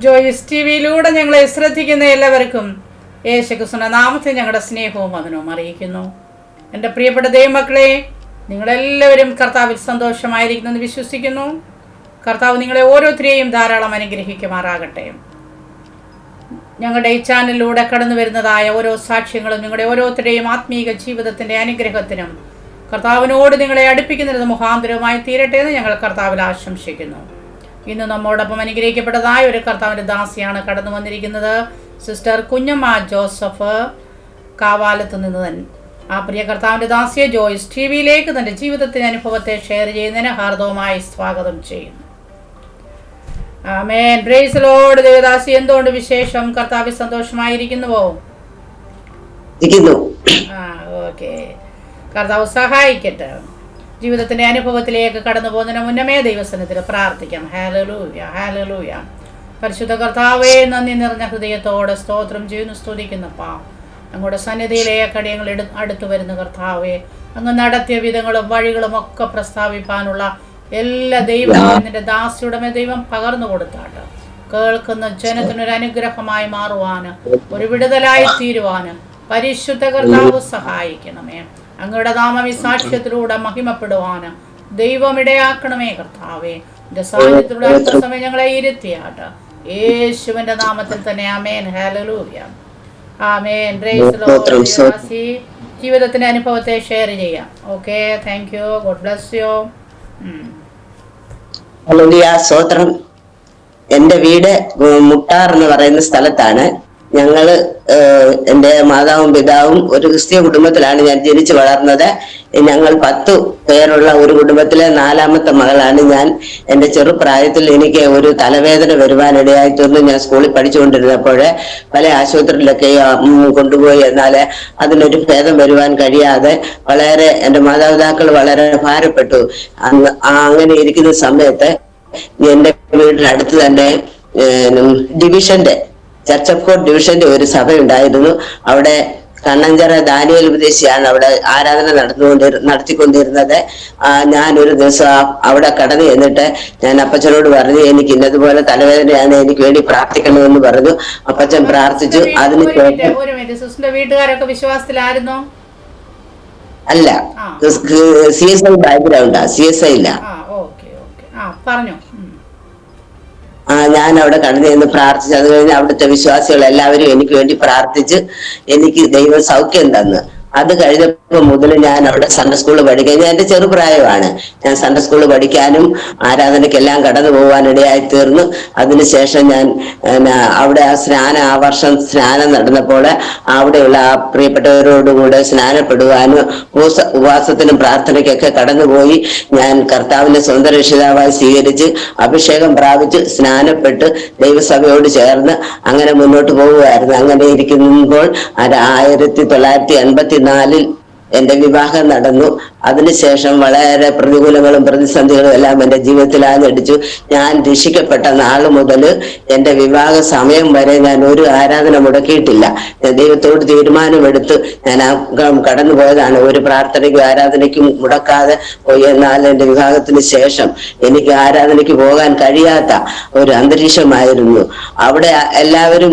Joice T വിയിലൂടെ ഞങ്ങളെ ശ്രദ്ധിക്കുന്ന എല്ലാവർക്കും യേശുക്രിസ്തുവിന്റെ നാമത്തിൽ ഞങ്ങളുടെ സ്നേഹവും വന്ദനവും അറിയിക്കുന്നു. എൻ്റെ പ്രിയപ്പെട്ട ദൈവമക്കളെ, നിങ്ങളെല്ലാവരും കർത്താവിൽ സന്തോഷമായിരിക്കുന്നെന്ന് വിശ്വസിക്കുന്നു. കർത്താവ് നിങ്ങളെ ഓരോരുത്തരെയും ധാരാളം അനുഗ്രഹിക്കുമാറാകട്ടെ. ഞങ്ങളുടെ ഈ ചാനലിലൂടെ കടന്നു വരുന്നതായ ഓരോ സാക്ഷ്യങ്ങളും നിങ്ങളുടെ ഓരോരുത്തരുടെയും ആത്മീക ജീവിതത്തിൻ്റെ അനുഗ്രഹത്തിനും കർത്താവിനോട് നിങ്ങളെ അടുപ്പിക്കുന്നതിന് മുഖാന്തരവുമായി തീരട്ടെ എന്ന് ഞങ്ങൾ കർത്താവിൽ ആശംസിക്കുന്നു. ഇന്ന് നമ്മോടൊപ്പം അനുഗ്രഹിക്കപ്പെട്ടതായ ഒരു കർത്താവിൻ്റെ ദാസിയാണ് കടന്നു വന്നിരിക്കുന്നത്. സിസ്റ്റർ കുഞ്ഞമ്മ ജോസഫ് കാവാലത്ത് നിന്ന് തന്നെ ആ പ്രിയ കർത്താവിൻ്റെ ദാസിയെ ജോയിസ് ടി വിയിലേക്ക് തൻ്റെ ജീവിതത്തിൻ്റെ അനുഭവത്തെ ഷെയർ ചെയ്യുന്നതിന് ഹാർദവമായി സ്വാഗതം ചെയ്യുന്നു. ആമേൻ. Praise the Lord. ദേവദാസി, എന്തുകൊണ്ട് വിശേഷം? കർത്താവിൽ സന്തോഷമായിരിക്കുന്നുവോ? ഓക്കെ. കർത്താവ് സഹായിക്കട്ടെ. ജീവിതത്തിൻ്റെ അനുഭവത്തിലേക്ക് കടന്നു പോകുന്നതിന് മുന്നമേ ദൈവസന്നിധിയിൽ പ്രാർത്ഥിക്കാം. Hallelujah, hallelujah. പരിശുദ്ധ കർത്താവേ, നന്ദി നിറഞ്ഞ ഹൃദയത്തോടെ സ്തോത്രം ചെയ്യുന്നു, സ്തുതിക്കുന്നപ്പാ. അങ്ങോട്ട് സന്നിധിയിലേക്ക് അടിയങ്ങൾ അടുത്തു വരുന്ന കർത്താവേ, അങ്ങ് നടത്തിയ വിധങ്ങളും വഴികളും ഒക്കെ പ്രസ്താവിപ്പാനുള്ള എല്ലാ ദൈവവും നിന്റെ ദാസിയുടെ ദൈവം പകർന്നു കൊടുത്താട്ട് കേൾക്കുന്ന ജനത്തിനൊരു അനുഗ്രഹമായി മാറുവാന്, ഒരു വിടുതലായി തീരുവാന് പരിശുദ്ധ കർത്താവ് സഹായിക്കണമേ. അങ്ങയുടെ നാമം ഈ സാക്ഷ്യത്തിലൂടെ മഹിമപ്പെടുവാന് ദൈവം ഇടയാക്കണമേ കർത്താവേ. എന്റെ സാന്നിധ്യത്തിലൂടെ അല്പസമയം ഞങ്ങളെ ഇരുത്തിയാട്ട് യേശുവിന്റെ നാമത്തിൽ തന്നെ. ആമേൻ. ഹല്ലേലൂയ, ആമേൻ. Praise the lord. ജീവിതത്തിന്റെ അനുഭവത്തെ ഷെയർ ചെയ്യാം. Okay, thank you. God bless you. ഹല്ലേലൂയ, സ്തോത്രം. എന്റെ വീട് മുട്ടാർ എന്ന് പറയുന്ന സ്ഥലത്താണ്. ഞങ്ങള് എന്റെ മാതാവും പിതാവും ഒരു ക്രിസ്തീയ കുടുംബത്തിലാണ് ഞാൻ ജനിച്ചു വളർന്നത്. ഞങ്ങൾ 10 പേരുള്ള ഒരു കുടുംബത്തിലെ 4ാമത്തെ മകളാണ് ഞാൻ. എന്റെ ചെറുപ്രായത്തിൽ എനിക്ക് ഒരു തലവേദന വരുവാനിടയായി തീർന്നു. ഞാൻ സ്കൂളിൽ പഠിച്ചുകൊണ്ടിരുന്നപ്പോൾ പല ആശുപത്രിയിലൊക്കെ കൊണ്ടുപോയി, എന്നാൽ അതിനൊരു ഭേദം വരുവാൻ കഴിയാതെ വളരെ എന്റെ മാതാപിതാക്കൾ വളരെ ഭാരപ്പെട്ടു. അങ്ങനെ ഇരിക്കുന്ന സമയത്ത് എന്റെ വീടിനടുത്ത് തന്നെ ഡിവിഷന്റെ ചർച്ച് ഓഫ് ഗോഡ് ഡിവിഷന്റെ ഒരു സഭ ഉണ്ടായിരുന്നു. അവിടെ കണ്ണഞ്ചിറ ദാനിയേൽ ഉപദേശിയാണ് അവിടെ ആരാധന നടത്തിക്കൊണ്ടിരുന്നത്. ഞാനൊരു ദിവസം അവിടെ കടന്നു ചെന്നിട്ട് ഞാൻ അപ്പച്ചനോട് പറഞ്ഞു, എനിക്ക് ഇന്നതുപോലെ തലവേദനയാണ്, എനിക്ക് വേണ്ടി പ്രാർത്ഥിക്കണമെന്ന് പറഞ്ഞു. അപ്പച്ചൻ പ്രാർത്ഥിച്ചു. അതിന് വീട്ടുകാരൊക്കെ വിശ്വാസത്തിലായിരുന്നോ? അല്ല, CSI ബാക്ക്ഗ്രൗണ്ടാ, CSI ഇല്ല. ഞാൻ അവിടെ കടന്നു ചെന്ന് പ്രാർത്ഥിച്ചു. അത് കഴിഞ്ഞ് അവിടുത്തെ വിശ്വാസികൾ എല്ലാവരും എനിക്ക് വേണ്ടി പ്രാർത്ഥിച്ച് എനിക്ക് ദൈവം സൗഖ്യം തന്നു. അത് കഴിഞ്ഞപ്പോൾ മുതൽ ഞാൻ അവിടെ സൺഡേ സ്കൂളിൽ പഠിക്കാൻ, എന്റെ ചെറുപ്രായമാണ്, ഞാൻ സൺഡേ സ്കൂളിൽ പഠിക്കാനും ആരാധനയ്ക്കെല്ലാം കടന്നു പോകാനിടയായി തീർന്നു. അതിനുശേഷം ഞാൻ അവിടെ ആ വർഷം സ്നാനം നടന്നപ്പോൾ അവിടെയുള്ള ആ പ്രിയപ്പെട്ടവരോടുകൂടെ സ്നാനപ്പെടുവാനും ഉപവാസത്തിനും പ്രാർത്ഥനയ്ക്കൊക്കെ കടന്നുപോയി. ഞാൻ കർത്താവിനെ സ്വന്തം രക്ഷിതാവായി സ്വീകരിച്ച് അഭിഷേകം പ്രാപിച്ച് സ്നാനപ്പെട്ട് ദൈവസഭയോട് ചേർന്ന് അങ്ങനെ മുന്നോട്ട് പോവുകയായിരുന്നു. അങ്ങനെ ഇരിക്കുമ്പോൾ 1984 എന്റെ വിവാഹം നടന്നു. അതിനുശേഷം വളരെ പ്രതികൂലങ്ങളും പ്രതിസന്ധികളും എല്ലാം എന്റെ ജീവിതത്തിൽ ആഞ്ഞടിച്ചു. ഞാൻ രക്ഷിക്കപ്പെട്ട നാൾ മുതൽ എന്റെ വിവാഹ സമയം വരെ ഞാൻ ഒരു ആരാധന മുടക്കിയിട്ടില്ല. ഞാൻ ദൈവത്തോട് തീരുമാനമെടുത്ത് ഞാൻ കടന്നു പോയതാണ്. ഒരു പ്രാർത്ഥനയ്ക്കും ആരാധനയ്ക്കും മുടക്കാതെ പോയി. എന്നാൽ എന്റെ വിവാഹത്തിന് ശേഷം എനിക്ക് ആരാധനയ്ക്ക് പോകാൻ കഴിയാത്ത ഒരു അന്തരീക്ഷമായിരുന്നു. അവിടെ എല്ലാവരും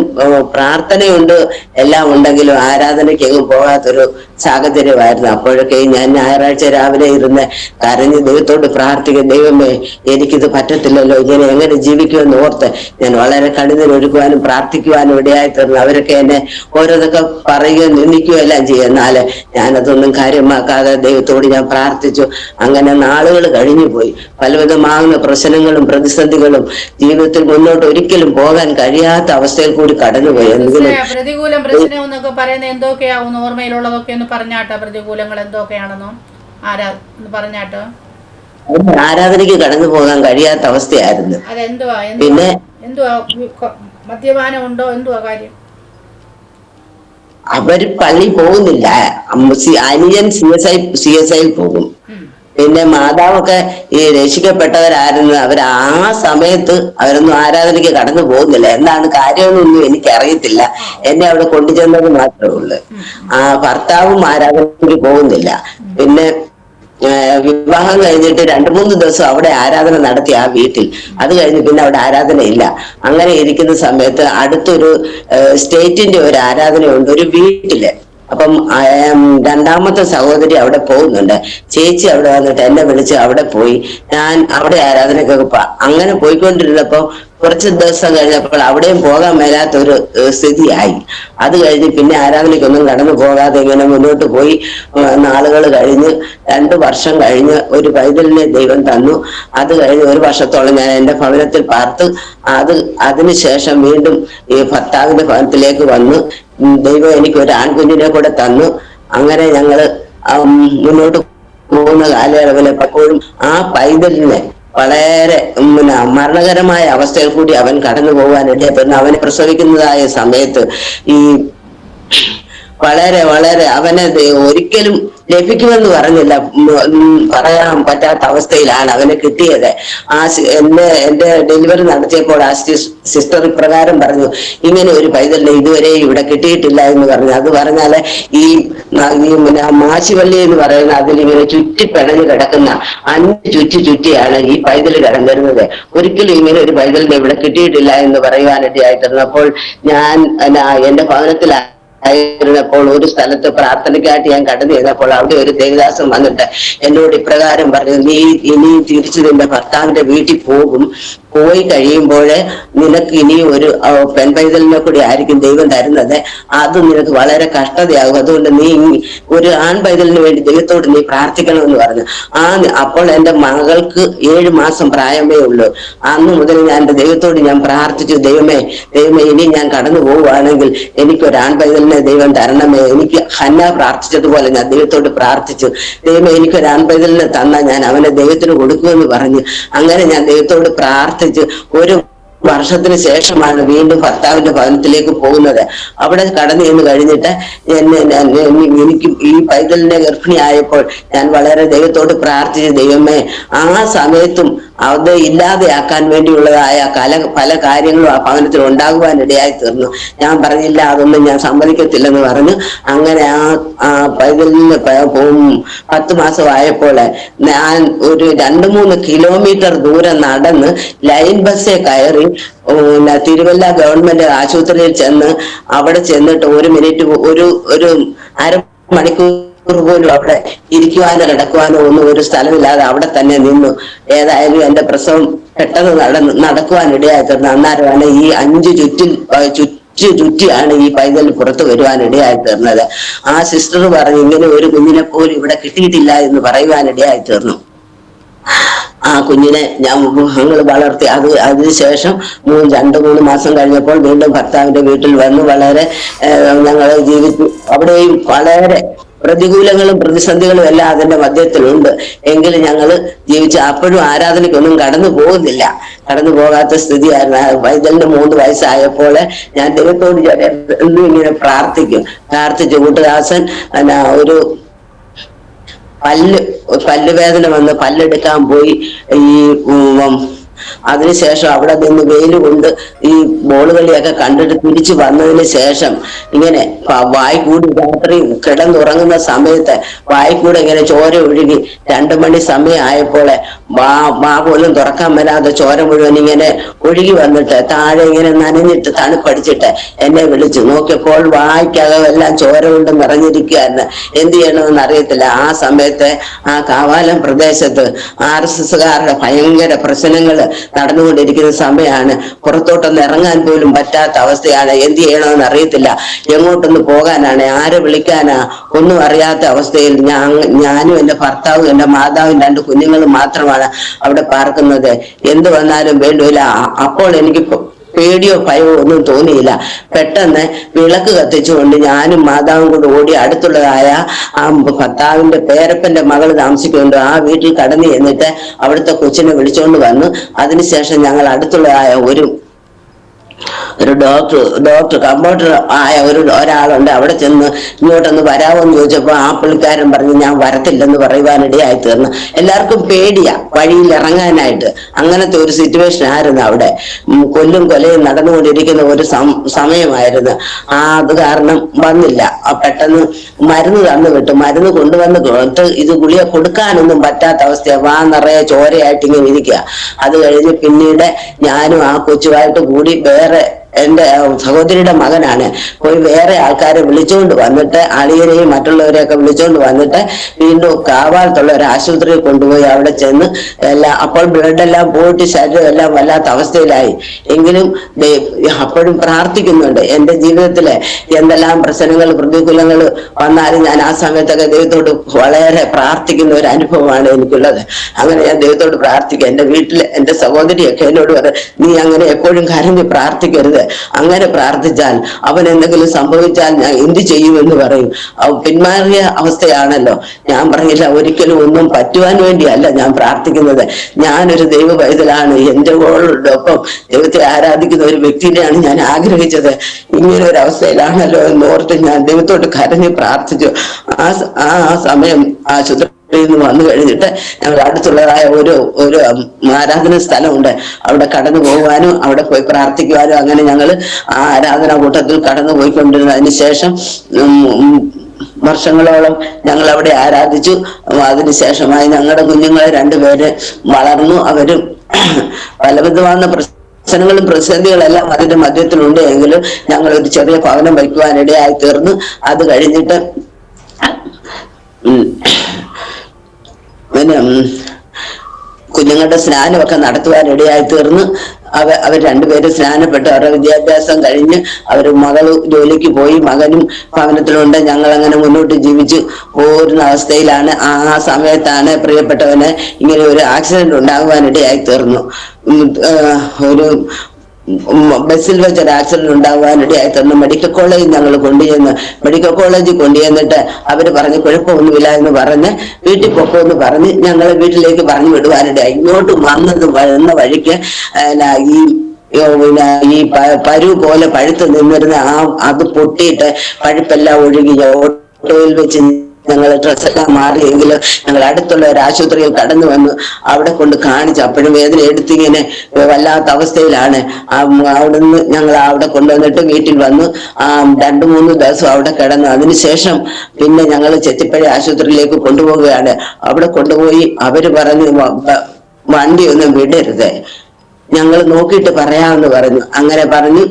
പ്രാർത്ഥനയുണ്ട്, എല്ലാം ഉണ്ടെങ്കിലും ആരാധനയ്ക്ക് എങ്ങും പോകാത്തൊരു സാഹചര്യമായിരുന്നു. അപ്പോഴൊക്കെ ഞാൻ ഞായറാഴ്ച രാവിലെ ഇരുന്ന് കരഞ്ഞ് ദൈവത്തോട് പ്രാർത്ഥിക്കും, ദൈവമേ എനിക്കിത് പറ്റത്തില്ലല്ലോ, ഇങ്ങനെ എങ്ങനെ ജീവിക്കുമെന്ന് ഓർത്ത് ഞാൻ വളരെ കഠിനമൊരുക്കുവാനും പ്രാർത്ഥിക്കുവാനും ഇടയായി തീർന്നു. അവരൊക്കെ എന്നെ ഓരോന്നൊക്കെ പറയുകയും നിന്ദിക്കുകയും എല്ലാം ചെയ്യും. എന്നാല് ഞാനതൊന്നും കാര്യമാക്കാതെ ദൈവത്തോട് ഞാൻ പ്രാർത്ഥിച്ചു. അങ്ങനെ നാളുകൾ കഴിഞ്ഞു പോയി. പലവിധമാകുന്ന പ്രശ്നങ്ങളും പ്രതിസന്ധികളും ജീവിതത്തിൽ മുന്നോട്ട് ഒരിക്കലും പോകാൻ കഴിയാത്ത അവസ്ഥയിൽ കൂടി കടന്നുപോയി. പ്രതികൂലം പ്രശ്നം എന്നൊക്കെ പറയുന്നത് എന്തൊക്കെയാവും? ഓർമ്മയിലുള്ളതൊക്കെ ഒന്ന് പറഞ്ഞാട്ടോ. പ്രതികൂലങ്ങൾ എന്തൊക്കെയാണെന്നോ പറഞ്ഞാട്ടോ. ആരാധനയ്ക്ക് കടന്നു പോകാൻ കഴിയാത്ത അവസ്ഥയായിരുന്നു. പിന്നെ മദ്യപാനം ഉണ്ടോ? എന്തുവാ കാര്യം? അവര് പള്ളി പോകുന്നില്ല. അനിയൻ CSI പോകും. പിന്നെ മാതാവൊക്കെ ഈ രക്ഷിക്കപ്പെട്ടവരായിരുന്നു. അവർ ആ സമയത്ത് അവരൊന്നും ആരാധനയ്ക്ക് കടന്നു പോകുന്നില്ല. എന്താണ് കാര്യമെന്നൊന്നും എനിക്കറിയത്തില്ല. എന്നെ അവിടെ കൊണ്ടുചെന്നത് മാത്രമേ ഉള്ളൂ. ഭർത്താവും ആരാധനയ്ക്ക് പോകുന്നില്ല. പിന്നെ വിവാഹം കഴിഞ്ഞിട്ട് 2-3 ദിവസം അവിടെ ആരാധന നടത്തി ആ വീട്ടിൽ. അത് കഴിഞ്ഞ് പിന്നെ അവിടെ ആരാധന ഇല്ല. അങ്ങനെ ഇരിക്കുന്ന സമയത്ത് അടുത്തൊരു സ്റ്റേറ്റിന്റെ ഒരു ആരാധനയുണ്ട് ഒരു വീട്ടില്. അപ്പം രണ്ടാമത്തെ സഹോദരി അവിടെ പോകുന്നുണ്ട്. ചേച്ചി അവിടെ വന്നിട്ട് എന്നെ വിളിച്ച് അവിടെ പോയി. ഞാൻ അവിടെ ആരാധനക്കൊക്കെ അങ്ങനെ പോയിക്കൊണ്ടിരുന്നപ്പോ കുറച്ച് ദിവസം കഴിഞ്ഞപ്പോൾ അവിടെയും പോകാൻ മേലാത്തൊരു സ്ഥിതിയായി. അത് കഴിഞ്ഞ് പിന്നെ ആരാധനയ്ക്കൊന്നും കടന്നു പോകാതെ ഇങ്ങനെ മുന്നോട്ട് പോയി. നാളുകൾ കഴിഞ്ഞ് 2 വർഷം കഴിഞ്ഞ് ഒരു പൈതലിനെ ദൈവം തന്നു. അത് കഴിഞ്ഞ് 1 വർഷത്തോളം ഞാൻ എന്റെ ഭവനത്തിൽ പാർത്ത്. അതിനുശേഷം വീണ്ടും ഈ ഭർത്താവിന്റെ ഭവനത്തിലേക്ക് വന്നു. ദൈവം എനിക്ക് ഒരു ആൺകുഞ്ഞിനെ കൂടെ തന്നു. അങ്ങനെ ഞങ്ങള് മുന്നോട്ട് പോകുന്ന കാലയളവിൽ എപ്പോഴും ആ പൈതലിനെ വളരെ മരണകരമായ അവസ്ഥയിൽ കൂടി അവൻ കടന്നു പോകാനിടയായിരുന്നു. അവനെ പ്രസവിക്കുന്നതായ സമയത്ത് ഈ വളരെ വളരെ അവനെ ഒരിക്കലും ലഭിക്കുമെന്ന് പറഞ്ഞില്ല, പറയാൻ പറ്റാത്ത അവസ്ഥയിലാണ് അവനെ കിട്ടിയത്. എന്റെ ഡെലിവറി നടത്തിയപ്പോൾ ആ സിസ്റ്റർ ഇപ്രകാരം പറഞ്ഞു, ഇങ്ങനെ ഒരു പൈതലിനെ ഇതുവരെ ഇവിടെ കിട്ടിയിട്ടില്ല എന്ന് പറഞ്ഞു. അത് പറഞ്ഞാല് ഈ മാശിവള്ളി എന്ന് പറയുന്ന അതിലിങ്ങനെ ചുറ്റിപ്പിണഞ്ഞ് കിടക്കുന്ന 5 ചുറ്റിയാണ് ഈ പൈതൽ കിടന്നിരുന്നത്. ഒരിക്കലും ഇങ്ങനെ ഒരു പൈതലിനെ ഇവിടെ കിട്ടിയിട്ടില്ല എന്ന് പറയുവാനിടയായിത്തീർന്നു. അപ്പോൾ ഞാൻ എന്റെ ഭവനത്തിലായിരുന്നപ്പോൾ ഒരു സ്ഥലത്ത് പ്രാർത്ഥനയ്ക്കായിട്ട് ഞാൻ കടന്നു ചെയ്തപ്പോൾ അവിടെ ഒരു ദേവദാസൻ വന്നിട്ട് എന്നോട് ഇപ്രകാരം പറഞ്ഞു, നീ ഇനി തിരിച്ചു നിന്റെ ഭർത്താവിന്റെ വീട്ടിൽ പോയി കഴിയുമ്പോൾ നിനക്ക് ഇനി ഒരു പെൺപൈതലിനെ കൂടി ആയിരിക്കും ദൈവം തരുന്നത്. അത് നിനക്ക് വളരെ കഷ്ടതയാകും. അതുകൊണ്ട് നീ ഒരു ആൺപൈതലിന് വേണ്ടി ദൈവത്തോട് നീ പ്രാർത്ഥിക്കണമെന്ന് പറഞ്ഞു. അപ്പോൾ എന്റെ മകൾക്ക് 7 മാസം പ്രായമേ ഉള്ളൂ. അന്ന് മുതൽ ഞാൻ എന്റെ ദൈവത്തോട് ഞാൻ പ്രാർത്ഥിച്ചു, ദൈവമേ ഇനി ഞാൻ കടന്നു പോവുകയാണെങ്കിൽ എനിക്കൊരു ആൺപൈതലിനെ ദൈവം തരണമേ. എനിക്ക് ഹന്ന പ്രാർത്ഥിച്ചതുപോലെ ഞാൻ ദൈവത്തോട് പ്രാർത്ഥിച്ചു, ദൈവമേ എനിക്കൊരു ആൺപൈതലിനെ തന്നാൽ ഞാൻ അവനെ ദൈവത്തിന് കൊടുക്കുമെന്ന് പറഞ്ഞു. അങ്ങനെ ഞാൻ ദൈവത്തോട് പ്രാർത്ഥിച്ചു. 1 വർഷത്തിന് ശേഷമാണ് വീണ്ടും ഭർത്താവിന്റെ ഭവനത്തിലേക്ക് പോകുന്നത്. അവിടെ കടന്നു ചെന്ന് കഴിഞ്ഞിട്ട് എനിക്ക് ഈ പൈതലിന്റെ ഗർഭിണിയായപ്പോൾ ഞാൻ വളരെ ദൈവത്തോട് പ്രാർത്ഥിച്ചു, ദൈവമേ ആ സമയത്തും അത് ഇല്ലാതെയാക്കാൻ വേണ്ടിയുള്ളതായ പല കാര്യങ്ങളും ആ ഭവനത്തിൽ ഉണ്ടാകുവാനിടയായി തീർന്നു. ഞാൻ പറഞ്ഞില്ല, അതൊന്നും ഞാൻ സമ്മതിക്കത്തില്ലെന്ന് പറഞ്ഞു. അങ്ങനെ ആ പൈതലിന് 10 മാസമായപ്പോൾ ഞാൻ ഒരു 2-3 കിലോമീറ്റർ ദൂരം നടന്ന് ലൈൻ ബസ്സിൽ കയറി തിരുവല്ല ഗവൺമെന്റ് ആശുപത്രിയിൽ ചെന്ന് അവിടെ ചെന്നിട്ട് 1 മിനിറ്റ് ഒരു അരമണിക്കൂർ പോലും അവിടെ ഇരിക്കുവാനോ കിടക്കുവാനോ ഒന്നും ഒരു സ്ഥലമില്ലാതെ അവിടെ തന്നെ നിന്നു. ഏതായാലും എന്റെ പ്രസവം പെട്ടെന്ന് നടക്കുവാനിടയായി തീർന്നു. അന്നേരമാണ് ഈ 5 ചുറ്റിയാണ് ഈ പൈതൽ പുറത്തു വരുവാനിടയായി തീർന്നത്. ആ സിസ്റ്റർ പറഞ്ഞു, ഇങ്ങനെ ഒരു കുഞ്ഞിനെ പോലും ഇവിടെ കിട്ടിയിട്ടില്ല എന്ന് പറയുവാനിടയായി തീർന്നു. ആ കുഞ്ഞിനെ ഞങ്ങൾ വളർത്തി. അതിനുശേഷം 2-3 മാസം കഴിഞ്ഞപ്പോൾ വീണ്ടും ഭർത്താവിന്റെ വീട്ടിൽ വന്നു. വളരെ ഞങ്ങൾ ജീവിച്ചു. അവിടെയും വളരെ പ്രതികൂലങ്ങളും പ്രതിസന്ധികളും എല്ലാം അതിന്റെ മധ്യത്തിലുണ്ട്. എങ്കിലും ഞങ്ങൾ ജീവിച്ച് അപ്പോഴും ആരാധനയ്ക്കൊന്നും കടന്നു പോകാത്ത സ്ഥിതിയായിരുന്നു. പൈതലിന് 3 വയസ്സായപ്പോൾ ഞാൻ ദൈവത്തോട് ഇങ്ങനെ പ്രാർത്ഥിച്ചു. കൂട്ടുദാസൻ ഒരു പല്ലുവേദന വന്ന് പല്ലെടുക്കാൻ പോയി. അതിനുശേഷം അവിടെ നിന്ന് വെയിൽ കൊണ്ട് ഈ ബോളുകളിയൊക്കെ കണ്ടിട്ട് തിരിച്ചു വന്നതിന് ശേഷം ഇങ്ങനെ വായ്ക്കൂടി രാത്രി കിടന്നുറങ്ങുന്ന സമയത്ത് വായ്ക്കൂടെ ഇങ്ങനെ ചോര ഒഴുകി 2 മണി സമയമായപ്പോൾ വാ പോലും തുറക്കാൻ വരാതെ ചോര മുഴുവൻ ഇങ്ങനെ ഒഴുകി വന്നിട്ട് താഴെ ഇങ്ങനെ നനഞ്ഞിട്ട് തണുപ്പടിച്ചിട്ട് എന്നെ വിളിച്ചു. നോക്കിയപ്പോൾ വായ്ക്കകമെല്ലാം ചോര കൊണ്ട് നിറഞ്ഞിരിക്കുകയായിരുന്നു. എന്ത് ചെയ്യണമെന്ന് അറിയത്തില്ല. ആ സമയത്ത് ആ കാവാലം പ്രദേശത്ത് RSSകാരുടെ ഭയങ്കര പ്രശ്നങ്ങൾ നടന്നുകൊണ്ടിരിക്കുന്ന സമയമാണ്. പുറത്തോട്ടൊന്ന് ഇറങ്ങാൻ പോലും പറ്റാത്ത അവസ്ഥയാണ്. എന്ത് ചെയ്യണമെന്ന് അറിയത്തില്ല. എങ്ങോട്ടൊന്ന് പോകാനാണ്, ആരെ വിളിക്കാനാ ഒന്നും അറിയാത്ത അവസ്ഥയിൽ ഞാനും എന്റെ ഭർത്താവും എന്റെ മാതാവും 2 കുഞ്ഞുങ്ങളും മാത്രമാണ് അവിടെ പാർക്കുന്നത്. എന്ത് വന്നാലും വേണ്ടില്ല. അപ്പോൾ എനിക്ക് പേടിയോ ഭയമോ ഒന്നും തോന്നിയില്ല. പെട്ടെന്ന് വിളക്ക് കത്തിച്ചുകൊണ്ട് ഞാനും മാതാവും കൂടെ ഓടി അടുത്തുള്ളതായ ആ ഭർത്താവിന്റെ പേരപ്പന്റെ മകൾ താമസിക്കുന്നുണ്ട് ആ വീട്ടിൽ കടന്നു ചെന്നിട്ട് അവിടുത്തെ കൊച്ചിനെ വിളിച്ചുകൊണ്ട് വന്നു. അതിനുശേഷം ഞങ്ങൾ അടുത്തുള്ളതായ ഒരു ഒരു ഡോക്ടർ കമ്പൗണ്ടർ ആയ ഒരാളുണ്ട്. അവിടെ ചെന്ന് ഇങ്ങോട്ടൊന്ന് വരാമോ എന്ന് ചോദിച്ചപ്പോ ആ പുള്ളിക്കാരൻ പറഞ്ഞു ഞാൻ വരത്തില്ലെന്ന് പറയുവാനിടയായി തീർന്നു. എല്ലാവർക്കും പേടിയാ വഴിയിൽ ഇറങ്ങാനായിട്ട്. അങ്ങനത്തെ ഒരു സിറ്റുവേഷൻ ആയിരുന്നു അവിടെ. കൊല്ലും കൊലയും നടന്നുകൊണ്ടിരിക്കുന്ന ഒരു സമയമായിരുന്നു. അത് കാരണം വന്നില്ല. പെട്ടെന്ന് മരുന്ന് തന്നു വിട്ടു. മരുന്ന് കൊണ്ടുവന്ന് ഇത് ഗുളിക കൊടുക്കാനൊന്നും പറ്റാത്ത അവസ്ഥയാണ്. വാ നിറയെ ചോരയായിട്ട് ഇങ്ങനെ ഇരിക്കുക. അത് കഴിഞ്ഞ് പിന്നീട് ഞാനും ആ കൊച്ചുമായിട്ട് കൂടി വേറെ എന്റെ സഹോദരിയുടെ മകനാണ് പോയി വേറെ ആൾക്കാരെ വിളിച്ചുകൊണ്ട് വന്നിട്ട് അളിയരെയും മറ്റുള്ളവരെയൊക്കെ വിളിച്ചുകൊണ്ട് വന്നിട്ട് വീണ്ടും കാവാലത്തുള്ള ഒരു ആശുപത്രിയിൽ കൊണ്ടുപോയി അവിടെ ചെന്ന് അപ്പോൾ ബ്ലഡ് എല്ലാം പോയിട്ട് ശരീരം എല്ലാം വല്ലാത്ത അവസ്ഥയിലായി. എങ്കിലും അപ്പോഴും പ്രാർത്ഥിക്കുന്നുണ്ട്. എന്റെ ജീവിതത്തില് എന്തെല്ലാം പ്രശ്നങ്ങൾ പ്രതികൂലങ്ങൾ വന്നാലും ഞാൻ ആ സമയത്തൊക്കെ ദൈവത്തോട് വളരെ പ്രാർത്ഥിക്കുന്ന ഒരു അനുഭവമാണ് എനിക്കുള്ളത്. അങ്ങനെ ഞാൻ ദൈവത്തോട് പ്രാർത്ഥിക്കുക. എന്റെ വീട്ടില് എന്റെ സഹോദരിയൊക്കെ എന്നോട് പറയും നീ അങ്ങനെ എപ്പോഴും കരഞ്ഞ് പ്രാർത്ഥിക്കരുത്, അങ്ങനെ പ്രാർത്ഥിച്ചാൽ അവൻ എന്തെങ്കിലും സംഭവിച്ചാൽ ഞാൻ എന്ത് ചെയ്യുമെന്ന് പറയും. പിന്മാറിയ അവസ്ഥയാണല്ലോ. ഞാൻ പറയില്ല, ഒരിക്കലും ഒന്നും പറ്റുവാൻ വേണ്ടിയല്ല ഞാൻ പ്രാർത്ഥിക്കുന്നത്. ഞാനൊരു ദൈവ പൈതലാണ്. എന്റെ ഒപ്പം ദൈവത്തെ ആരാധിക്കുന്ന ഒരു വ്യക്തിനെയാണ് ഞാൻ ആഗ്രഹിച്ചത്. ഇങ്ങനെ ഒരു അവസ്ഥയിലാണല്ലോ എന്നോർത്ത് ഞാൻ ദൈവത്തോട് കരഞ്ഞ് പ്രാർത്ഥിച്ചു. ആ സമയം ആശുപത്രി നിന്ന് വന്നു കഴിഞ്ഞിട്ട് ഞങ്ങൾ അടുത്തുള്ളതായ ഒരു ആരാധന സ്ഥലമുണ്ട്. അവിടെ കടന്നു പോകുവാനും അവിടെ പോയി പ്രാർത്ഥിക്കുവാനും അങ്ങനെ ഞങ്ങൾ ആ ആരാധനാ കൂട്ടത്തിൽ കടന്നു പോയിക്കൊണ്ടിരുന്നു. അതിനുശേഷം വർഷങ്ങളോളം ഞങ്ങൾ അവിടെ ആരാധിച്ചു. അതിനുശേഷമായി ഞങ്ങളുടെ കുഞ്ഞുങ്ങളെ രണ്ടുപേര് വളർന്നു. അവരും പലവിധமான പ്രശ്നങ്ങളും പ്രതിസന്ധികളെല്ലാം അതിന്റെ മധ്യത്തിലുണ്ട്. എങ്കിലും ഞങ്ങൾ ഒരു ചെറിയ ഭവനം വയ്ക്കുവാനിടയായി തീർന്നു. അത് കഴിഞ്ഞിട്ട് പിന്നെ കുഞ്ഞുങ്ങളുടെ സ്നാനമൊക്കെ നടത്തുവാനിടയായി തീർന്ന് അവർ രണ്ടുപേരും സ്നാനപ്പെട്ട് അവരുടെ വിദ്യാഭ്യാസം കഴിഞ്ഞ് മകള് ജോലിക്ക് പോയി, മകനും ഭവനത്തിലുണ്ട്. ഞങ്ങൾ അങ്ങനെ മുന്നോട്ട് ജീവിച്ചു പോരുന്ന അവസ്ഥയിലാണ് ആ സമയത്താണ് പ്രിയപ്പെട്ടവന് ഇങ്ങനെ ഒരു ആക്സിഡന്റ് ഉണ്ടാകുവാനിടയായി തീർന്നു. ഒരു ബസ്സിൽ വെച്ച് ഒരു ആക്സിഡന്റ് ഉണ്ടാകുവാനിടയായി തീർന്നു. മെഡിക്കൽ കോളേജിൽ ഞങ്ങൾ മെഡിക്കൽ കോളേജിൽ കൊണ്ടുചെന്നിട്ട് അവര് പറഞ്ഞ് കുഴപ്പമൊന്നുമില്ല എന്ന് പറഞ്ഞ് വീട്ടിൽ പൊക്കമെന്ന് പറഞ്ഞ് ഞങ്ങളെ വീട്ടിലേക്ക് പറഞ്ഞു വിടുവാനിടയായി. ഇങ്ങോട്ട് വന്ന വഴിക്ക് ഈ പരു പോലെ പഴുത്ത് നിന്നിരുന്ന അത് പൊട്ടിയിട്ട് പഴുപ്പെല്ലാം ഒഴുകി ഓട്ടോയിൽ വെച്ച് ഞങ്ങൾ ഡ്രസ്സെല്ലാം മാറിയെങ്കിലും ഞങ്ങൾ അടുത്തുള്ള ഒരു ആശുപത്രിയിൽ കടന്നു വന്നു. അവിടെ കൊണ്ട് കാണിച്ചു. അപ്പോഴും വേദന എടുത്തിങ്ങനെ വല്ലാത്ത അവസ്ഥയിലാണ്. അവിടുന്ന് ഞങ്ങൾ അവിടെ കൊണ്ടുവന്നിട്ട് വീട്ടിൽ വന്നു. 2-3 ദിവസം അവിടെ കിടന്നു. അതിനുശേഷം പിന്നെ ഞങ്ങൾ ചെത്തിപ്പഴ ആശുപത്രിയിലേക്ക് കൊണ്ടുപോവുകയാണ്. അവിടെ കൊണ്ടുപോയി അവര് പറഞ്ഞു വണ്ടി ഒന്നും വിടരുത്, ഞങ്ങൾ നോക്കിയിട്ട് പറയാമെന്ന് പറഞ്ഞു. അങ്ങനെ പറഞ്ഞു.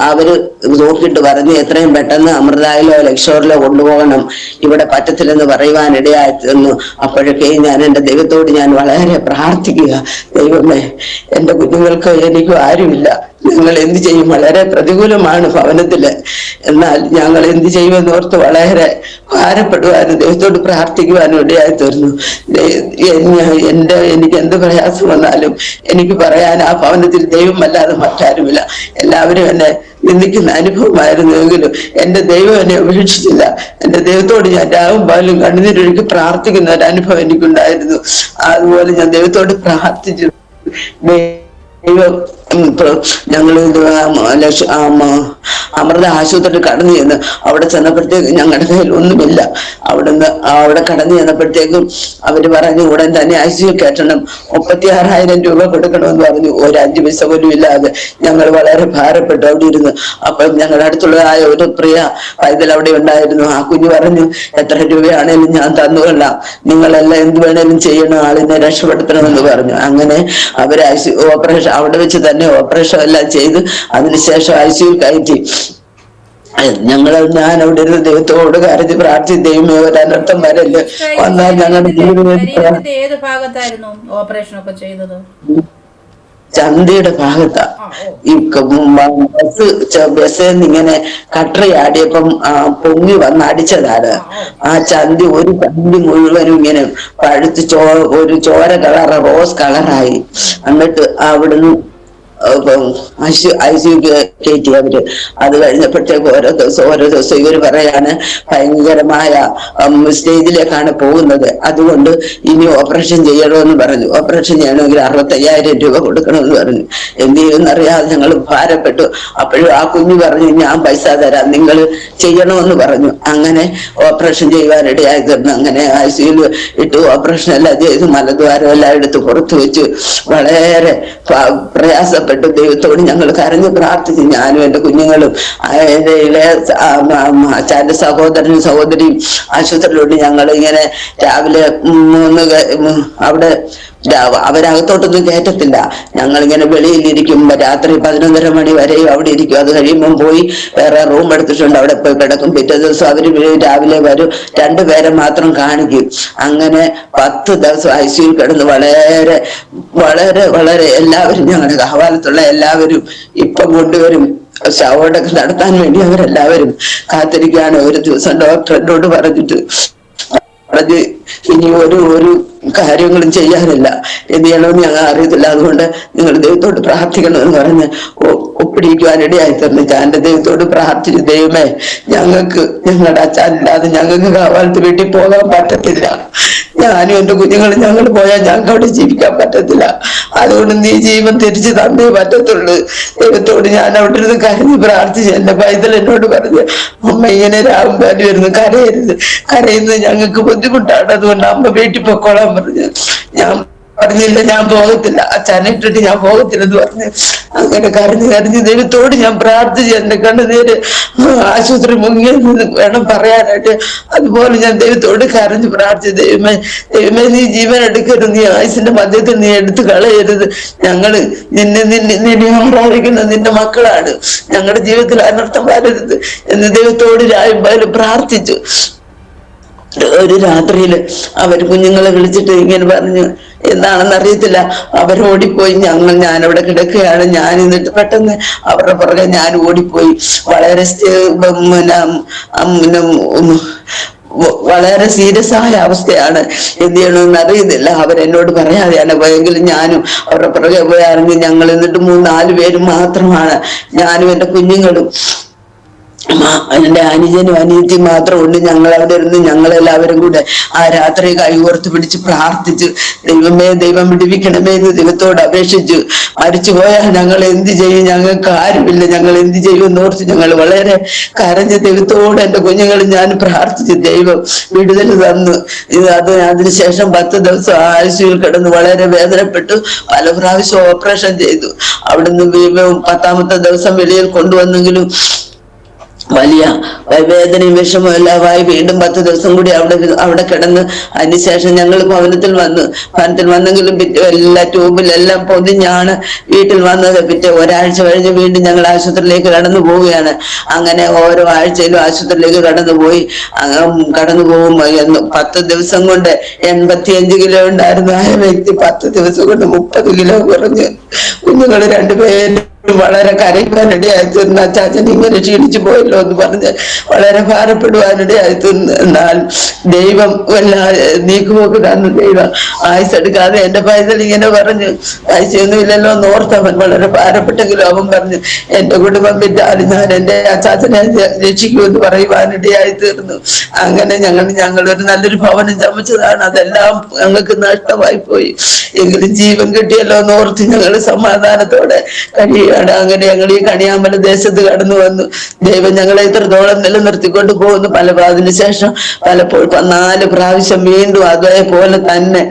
അവര് നോക്കിയിട്ട് പറഞ്ഞു എത്രയും പെട്ടെന്ന് അമൃതായിലോ ലക്ഷോറിലോ കൊണ്ടുപോകണം, ഇവിടെ പറ്റത്തില്ലെന്ന് പറയുവാനിടയായി തീർന്നു. അപ്പോഴൊക്കെ ഞാൻ എന്റെ ദൈവത്തോട് ഞാൻ വളരെ പ്രാർത്ഥിക്കുക, ദൈവമേ എന്റെ കുഞ്ഞുങ്ങൾക്ക് എനിക്കും ആരുമില്ല, ഞങ്ങൾ എന്ത് ചെയ്യും? വളരെ പ്രതികൂലമാണ് ഭവനത്തില്. എന്നാൽ ഞങ്ങൾ എന്ത് ചെയ്യുമെന്ന് ഓർത്ത് വളരെ ഭാരപ്പെടുവാനും ദൈവത്തോട് പ്രാർത്ഥിക്കുവാനും ഇടയായി തീർന്നു. എനിക്ക് എന്ത് പ്രയാസം വന്നാലും എനിക്ക് പറയാൻ ആ ഭവനത്തിൽ ദൈവമല്ലാതെ മറ്റാരുമില്ല. എല്ലാവരും എന്നെ നിന്ദിക്കുന്ന അനുഭവമായിരുന്നുവെങ്കിലും എന്റെ ദൈവം എന്നെ ഉപേക്ഷിച്ചില്ല. എന്റെ ദൈവത്തോട് ഞാൻ രാവും പകലും കണ്ണുനീരൊഴുക്കി പ്രാർത്ഥിക്കുന്ന ഒരു അനുഭവം എനിക്കുണ്ടായിരുന്നു. അതുപോലെ ഞാൻ ദൈവത്തോട് പ്രാർത്ഥിച്ചു. ഞങ്ങൾ അമൃത ആശുപത്രി കടന്നു ചെന്ന് അവിടെ ചെന്നപ്പോഴത്തേക്കും ഞങ്ങളുടെ കയ്യിൽ ഒന്നുമില്ല. അവിടെ കടന്നു ചെന്നപ്പോഴത്തേക്കും അവര് പറഞ്ഞു ഉടൻ തന്നെ ICU കയറ്റണം, 36,000 രൂപ കൊടുക്കണമെന്ന് പറഞ്ഞു. ഒരു 5 പൈസ പോലും ഇല്ലാതെ ഞങ്ങൾ വളരെ ഭാരപ്പെട്ടു അവിടെ ഇരുന്നു. അപ്പം ഞങ്ങളുടെ അടുത്തുള്ളതായ ഒരു പ്രിയ പൈതൽ അവിടെ ഉണ്ടായിരുന്നു. ആ കുഞ്ഞു പറഞ്ഞു എത്ര രൂപയാണേലും ഞാൻ തന്നുകൊള്ളാം, നിങ്ങളെല്ലാം എന്ത് വേണേലും ചെയ്യണം, ആളിനെ രക്ഷപ്പെടുത്തണമെന്ന് പറഞ്ഞു. അങ്ങനെ അവര് ഓപ്പറേഷൻ അവിടെ വെച്ച് തന്നെ ഓപ്പറേഷൻ എല്ലാം ചെയ്ത് അതിനുശേഷം ICU കയറ്റി. ഞാൻ അവിടെ ഇരുന്ന് ദൈവത്തോട് കരഞ്ഞ് പ്രാർത്ഥിച്ച് ദൈവമേ ഒരനർത്ഥം വരല്ലേ വന്നാൽ ഞങ്ങളുടെ ജീവിതത്തിന്റെ ഏത് ഭാഗത്തായിരുന്നു ഓപ്പറേഷൻ ഒക്കെ ചെയ്തത്? ചന്തയുടെ ഭാഗത്താ. ഈ ബസ്സിൽ നിന്ന് ഇങ്ങനെ കട്ടറയാടിയപ്പം പൊങ്ങി വന്ന് അടിച്ചതാണ്. ആ ചന്തി മുഴുവനും ഇങ്ങനെ പഴുത്ത് ഒരു ചോര കളർ റോസ് കളറായി. എന്നിട്ട് അവിടുന്ന് ICU കയറ്റി അവര്. അത് കഴിഞ്ഞപ്പോഴത്തേക്ക് ഓരോ ദിവസം ഇവര് പറയാണ് ഭയങ്കരമായ സ്റ്റേജിലേക്കാണ് പോകുന്നത്, അതുകൊണ്ട് ഇനി ഓപ്പറേഷൻ ചെയ്യണമെന്ന് പറഞ്ഞു. ഓപ്പറേഷൻ ചെയ്യണമെങ്കിൽ 65,000 രൂപ കൊടുക്കണമെന്ന് പറഞ്ഞു. എന്ത് ചെയ്യുമെന്നറിയാതെ ഞങ്ങൾ ഭാരപ്പെട്ടു. അപ്പോഴും ആ കുഞ്ഞു പറഞ്ഞു, ഞാൻ പൈസ തരാം, നിങ്ങൾ ചെയ്യണമെന്ന് പറഞ്ഞു. അങ്ങനെ ഓപ്പറേഷൻ ചെയ്യുവാനിടയായി തീർന്നു. അങ്ങനെ ICU ഇട്ടു, ഓപ്പറേഷൻ എല്ലാം ചെയ്ത് മലദ്വാരം എല്ലാം എടുത്ത് പുറത്തു വെച്ച് വളരെ പ്രയാസപ്പെട്ടു. ദൈവത്തോട് ഞങ്ങൾ കരഞ്ഞു പ്രാർത്ഥിച്ചു, ഞാനും എന്റെ കുഞ്ഞുങ്ങളും. എന്റെ ഇളയ അച്ഛന്റെ സഹോദരനും സഹോദരിയും ആശുപത്രിയിലോട്ട് ഞങ്ങൾ ഇങ്ങനെ രാവിലെ അവിടെ അവരകത്തോട്ടൊന്നും കയറ്റത്തില്ല. ഞങ്ങളിങ്ങനെ വെളിയിലിരിക്കും, രാത്രി 11:30 മണി വരെയും അവിടെ ഇരിക്കും. അത് കഴിയുമ്പം പോയി വേറെ റൂം എടുത്തിട്ടുണ്ട്, അവിടെ പോയി കിടക്കും. പിറ്റേ ദിവസം അവര് രാവിലെ വരും, 2 പേരെ മാത്രം കാണിക്കും. അങ്ങനെ 10 ദിവസം ICU കിടന്ന് വളരെ വളരെ വളരെ എല്ലാവരും, ഞങ്ങളുടെ കാവാലത്തുള്ള എല്ലാവരും ഇപ്പം കൊണ്ടുവരും. ശവോടൊക്കെ നടത്താൻ വേണ്ടി അവരെല്ലാവരും കാത്തിരിക്കുകയാണ്. ഒരു ദിവസം ഡോക്ടർ എന്നോട് പറഞ്ഞിട്ട് ഇനി ഒരു കാര്യങ്ങളും ചെയ്യാനില്ല, എന്ത് ചെയ്യണമെന്ന് ഞങ്ങൾ അറിയത്തില്ല, അതുകൊണ്ട് നിങ്ങൾ ദൈവത്തോട് പ്രാർത്ഥിക്കണമെന്ന് പറഞ്ഞ് ഒപ്പിടിക്കുവാനിടയായി തീർന്നു. ഞാൻ എന്റെ ദൈവത്തോട് പ്രാർത്ഥിച്ചു, ദൈവമേ, ഞങ്ങൾക്ക് ഞങ്ങളുടെ അച്ഛനില്ലാതെ ഞങ്ങൾക്ക് കാവാലത്ത് വീട്ടിൽ പോകാൻ പറ്റത്തില്ല. ഞാനും എന്റെ കുഞ്ഞുങ്ങളും ഞങ്ങൾ പോയാൽ ഞങ്ങൾക്ക് അവിടെ ജീവിക്കാൻ പറ്റത്തില്ല. അതുകൊണ്ട് നീ ജീവൻ തിരിച്ചു തന്നേ പറ്റത്തുള്ളൂ. ദൈവത്തോട് ഞാൻ അവിടെ ഇരുന്ന് കരഞ്ഞ് പ്രാർത്ഥിച്ചു. എന്റെ പൈതൽ എന്നോട് പറഞ്ഞു, അമ്മ ഇങ്ങനെ രാവും പാലും വരുന്നു, കരയരുത്, കരയുന്നത് ഞങ്ങൾക്ക് ബുദ്ധിമുട്ടാണ്, അതുകൊണ്ട് അമ്മ വീട്ടിൽ പൊക്കോളാൻ പറഞ്ഞു. ഞാൻ പറഞ്ഞില്ല, ഞാൻ പോകത്തില്ല, അച്ഛനിട്ടിട്ട് ഞാൻ പോകത്തില്ലെന്ന് പറഞ്ഞു. അങ്ങനെ കരഞ്ഞ് ദൈവത്തോട് ഞാൻ പ്രാർത്ഥിച്ചു. എന്റെ കണ്ണുനീര് ആശുപത്രി മുങ്ങിയെന്ന് വേണം പറയാനായിട്ട്. അതുപോലെ ഞാൻ ദൈവത്തോട് കരഞ്ഞ് പ്രാർത്ഥിച്ചു, ദൈവമേ നീ ജീവൻ എടുക്കരുത്, നീ ആയുസിന്റെ മധ്യത്തിൽ നീ എടുത്തു കളയരുത്. ഞങ്ങള് നിന്നെ ആരാധിക്കുന്ന നിന്റെ മക്കളാണ്, ഞങ്ങളുടെ ജീവിതത്തിൽ അനർത്ഥം വരരുത് എന്ന് ദൈവത്തോട് രായും പ്രാർത്ഥിച്ചു. ഒരു രാത്രിയില് അവർ കുഞ്ഞുങ്ങളെ വിളിച്ചിട്ട് ഇങ്ങനെ പറഞ്ഞു, എന്താണെന്ന് അറിയത്തില്ല, അവരോടിപ്പോയി. ഞാനവിടെ കിടക്കുകയാണ്. ഞാൻ എന്നിട്ട് പെട്ടെന്ന് അവരുടെ പുറകെ ഞാൻ ഓടിപ്പോയി. വളരെ സീരിയസ് ആയ അവസ്ഥയാണ്, എന്ത് ചെയ്യണമെന്ന് അറിയുന്നില്ല. അവരെന്നോട് പറയാതെയാണ് പോയെങ്കിലും ഞാനും അവരുടെ പുറകെ പോയാണെങ്കിൽ ഞങ്ങൾ എന്നിട്ട് 3-4 പേരും മാത്രമാണ്, ഞാനും എന്റെ കുഞ്ഞുങ്ങളും. എന്റെ അനുജനും അനിയത്തിയും മാത്രമുണ്ട്. ഞങ്ങൾ അവിടെ ഇരുന്ന് ഞങ്ങളെല്ലാവരും കൂടെ ആ രാത്രി കൈകോർത്ത് പിടിച്ച് പ്രാർത്ഥിച്ചു, ദൈവമേ ദൈവം വിടുവിക്കണമേ എന്ന് ദൈവത്തോട് അപേക്ഷിച്ചു. മരിച്ചു പോയാൽ ഞങ്ങൾ എന്ത് ചെയ്യും, ഞങ്ങൾക്ക് ആരുമില്ല, ഞങ്ങൾ എന്ത് ചെയ്യുമെന്ന് ഓർത്ത് ഞങ്ങൾ വളരെ കരഞ്ഞ് ദൈവത്തോട് എന്റെ കുഞ്ഞുങ്ങളും ഞാൻ പ്രാർത്ഥിച്ചു. ദൈവം വിടുതൽ തന്നു. അതിനുശേഷം 10 ദിവസം ICU കിടന്ന് വളരെ വേദനപ്പെട്ടു. പല പ്രാവശ്യം ഓപ്പറേഷൻ ചെയ്തു. അവിടുന്ന് 10ാമത്തെ ദിവസം വെളിയിൽ കൊണ്ടുവന്നെങ്കിലും വലിയ വേദനയും വിഷമവും എല്ലാമായി വീണ്ടും 10 ദിവസം കൂടി അവിടെ കിടന്ന്. അതിനുശേഷം ഞങ്ങൾ ഭവനത്തിൽ വന്നെങ്കിലും എല്ലാ ട്യൂബിലെല്ലാം പൊതിഞ്ഞാണ് വീട്ടിൽ വന്നത്. പിറ്റേ ഒരാഴ്ച കഴിഞ്ഞ് വീണ്ടും ഞങ്ങൾ ആശുപത്രിയിലേക്ക് കടന്നു പോവുകയാണ്. അങ്ങനെ ഓരോ ആഴ്ചയിലും ആശുപത്രിയിലേക്ക് കടന്നു പോകുമ്പോൾ 10 ദിവസം കൊണ്ട് 85 കിലോ ഉണ്ടായിരുന്ന ആ വ്യക്തി 10 ദിവസം കൊണ്ട് 30 കിലോ കുറഞ്ഞ്. കുഞ്ഞുങ്ങൾ 2 പേര് വളരെ കരയുവാനിടയായി തീർന്നു. അച്ചാച്ചൻ ഇങ്ങനെ ക്ഷീണിച്ചു പോയല്ലോ എന്ന് പറഞ്ഞ് വളരെ ഭാരപ്പെടുവാനിടയായി തീർന്നു. എന്നാൽ ദൈവം നീക്കുപോക്ക് തന്നു. ദൈവം ആയുസെടുക്കാതെ എന്റെ പൈതൽ ഇങ്ങനെ പറഞ്ഞു, ആയുസൊന്നുമില്ലല്ലോ എന്ന് ഓർത്തവൻ വളരെ ഭാരപ്പെട്ടെങ്കിലും അവൻ പറഞ്ഞു, എന്റെ കുടുംബം വിറ്റാലും ഞാൻ എന്റെ അച്ചാച്ചനെ രക്ഷിക്കുമെന്ന് പറയുവാനിടയായി തീർന്നു. അങ്ങനെ ഞങ്ങൾ ഒരു നല്ലൊരു ഭവനം ചമച്ചതാണ്, അതെല്ലാം ഞങ്ങൾക്ക് നഷ്ടമായി പോയി. എങ്കിലും ജീവൻ കിട്ടിയല്ലോ എന്ന് ഓർത്ത് ഞങ്ങൾ സമാധാനത്തോടെ കഴിയുക. അങ്ങനെ ഞങ്ങൾ ഈ കണിയാമ്പല ദേശത്ത് കടന്നു വന്നു. ദൈവം ഞങ്ങളെ ഇത്രത്തോളം നിലനിർത്തിക്കൊണ്ട് പോകുന്നു. അതിനുശേഷം 4 പ്രാവശ്യം വീണ്ടും അതേപോലെ തന്നെ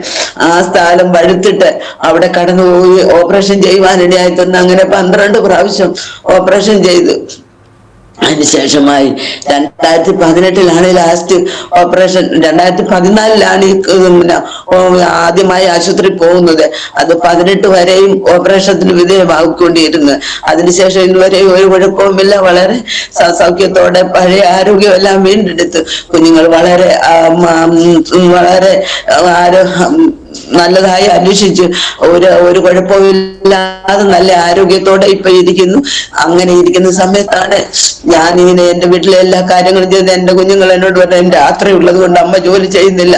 ആ സ്ഥലം വഴുത്തിട്ട് അവിടെ കടന്നുപോയി ഓപ്പറേഷൻ ചെയ്യുവാനിടയായി തന്നെ. അങ്ങനെ 12 പ്രാവശ്യം ഓപ്പറേഷൻ ചെയ്തു. അതിനുശേഷമായി 2018 ലാസ്റ്റ് ഓപ്പറേഷൻ. 2014 ആദ്യമായി ആശുപത്രി പോകുന്നത്. അത് 18 വരെയും ഓപ്പറേഷത്തിന് വിധേയമാക്കിക്കൊണ്ടിരുന്നു. അതിനുശേഷം ഇന്നുവരെയും ഒരു കുഴപ്പവുമില്ല, വളരെ സൗഖ്യത്തോടെ പഴയ ആരോഗ്യമെല്ലാം വീണ്ടെടുത്ത് കുഞ്ഞുങ്ങൾ വളരെ നല്ലതായി അന്വേഷിച്ചു. ഒരു കുഴപ്പമില്ലാതെ നല്ല ആരോഗ്യത്തോടെ ഇപ്പൊ ഇരിക്കുന്നു. അങ്ങനെ ഇരിക്കുന്ന സമയത്താണ് ഞാൻ ഇങ്ങനെ എന്റെ വീട്ടിലെ എല്ലാ കാര്യങ്ങളും ചെയ്ത് എന്റെ കുഞ്ഞുങ്ങൾ എന്നോട് പറഞ്ഞു, രാത്രി ഉള്ളത് കൊണ്ട് അമ്മ ജോലി ചെയ്യുന്നില്ല,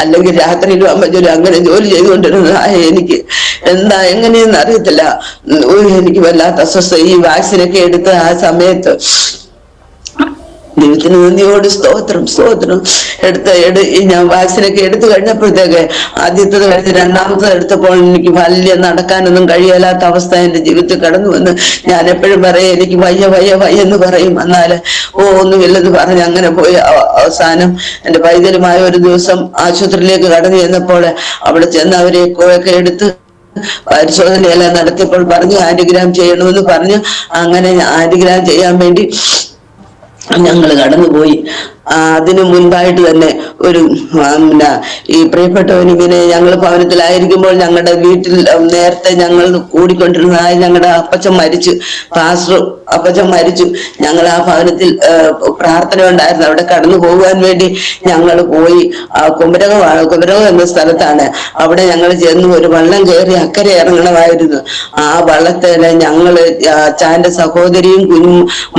അല്ലെങ്കിൽ രാത്രിയിലും അമ്മ അങ്ങനെ ജോലി ചെയ്തുകൊണ്ടിരുന്നതായ എനിക്ക് എങ്ങനെയെന്ന് അറിയത്തില്ല. എനിക്ക് വല്ലാത്ത അസ്വസ്ഥ. ഈ വാക്സിനൊക്കെ എടുത്ത ആ സമയത്ത് ദൈവത്തിന് നന്ദിയോട് സ്തോത്രം സ്തോത്രം. ഞാൻ വാക്സിനൊക്കെ എടുത്തു കഴിഞ്ഞപ്പോഴത്തേക്ക് ആദ്യത്തത് കഴിഞ്ഞ് രണ്ടാമത്തത് എടുത്തപ്പോൾ എനിക്ക് വലിയ നടക്കാനൊന്നും കഴിയാത്ത അവസ്ഥ എന്റെ ജീവിതത്തിൽ കടന്നു വന്ന്. ഞാൻ എപ്പോഴും പറയും എനിക്ക് വയ്യ വയ്യ വയ്യെന്ന് പറയും, എന്നാല് ഒന്നുമില്ലെന്ന് പറഞ്ഞ് അങ്ങനെ പോയി. അവസാനം എന്റെ പൈതലുമായ ഒരു ദിവസം ആശുപത്രിയിലേക്ക് കടന്നു ചെന്നപ്പോൾ അവിടെ ചെന്ന് അവരെ ഒക്കെ എടുത്ത് പരിശോധനയെല്ലാം നടത്തിയപ്പോൾ പറഞ്ഞു ആന്റിഗ്രാം ചെയ്യണമെന്ന് പറഞ്ഞു. അങ്ങനെ ആന്റിഗ്രാം ചെയ്യാൻ വേണ്ടി ഞങ്ങള് കടന്നുപോയി. അതിനു മുൻപായിട്ട് തന്നെ ഒരു ഈ പ്രിയപ്പെട്ടവനിങ്ങനെ ഞങ്ങൾ ഭവനത്തിലായിരിക്കുമ്പോൾ ഞങ്ങളുടെ വീട്ടിൽ നേരത്തെ ഞങ്ങൾ കൂടിക്കൊണ്ടിരുന്നതായി ഞങ്ങളുടെ അപ്പച്ചൻ മരിച്ചു, പാസ്റ്റർ അപ്പച്ചൻ മരിച്ചു. ഞങ്ങൾ ആ ഭവനത്തിൽ പ്രാർത്ഥന ഉണ്ടായിരുന്നു. അവിടെ കടന്നു പോകുവാൻ വേണ്ടി ഞങ്ങൾ പോയി. കുമരകം എന്ന സ്ഥലത്താണ്. അവിടെ ഞങ്ങൾ ചെന്ന് ഒരു വള്ളം കയറി അക്കരെ ഇറങ്ങണമായിരുന്നു. ആ വള്ളത്തില് ഞങ്ങള് അച്ചാന്റെ സഹോദരിയും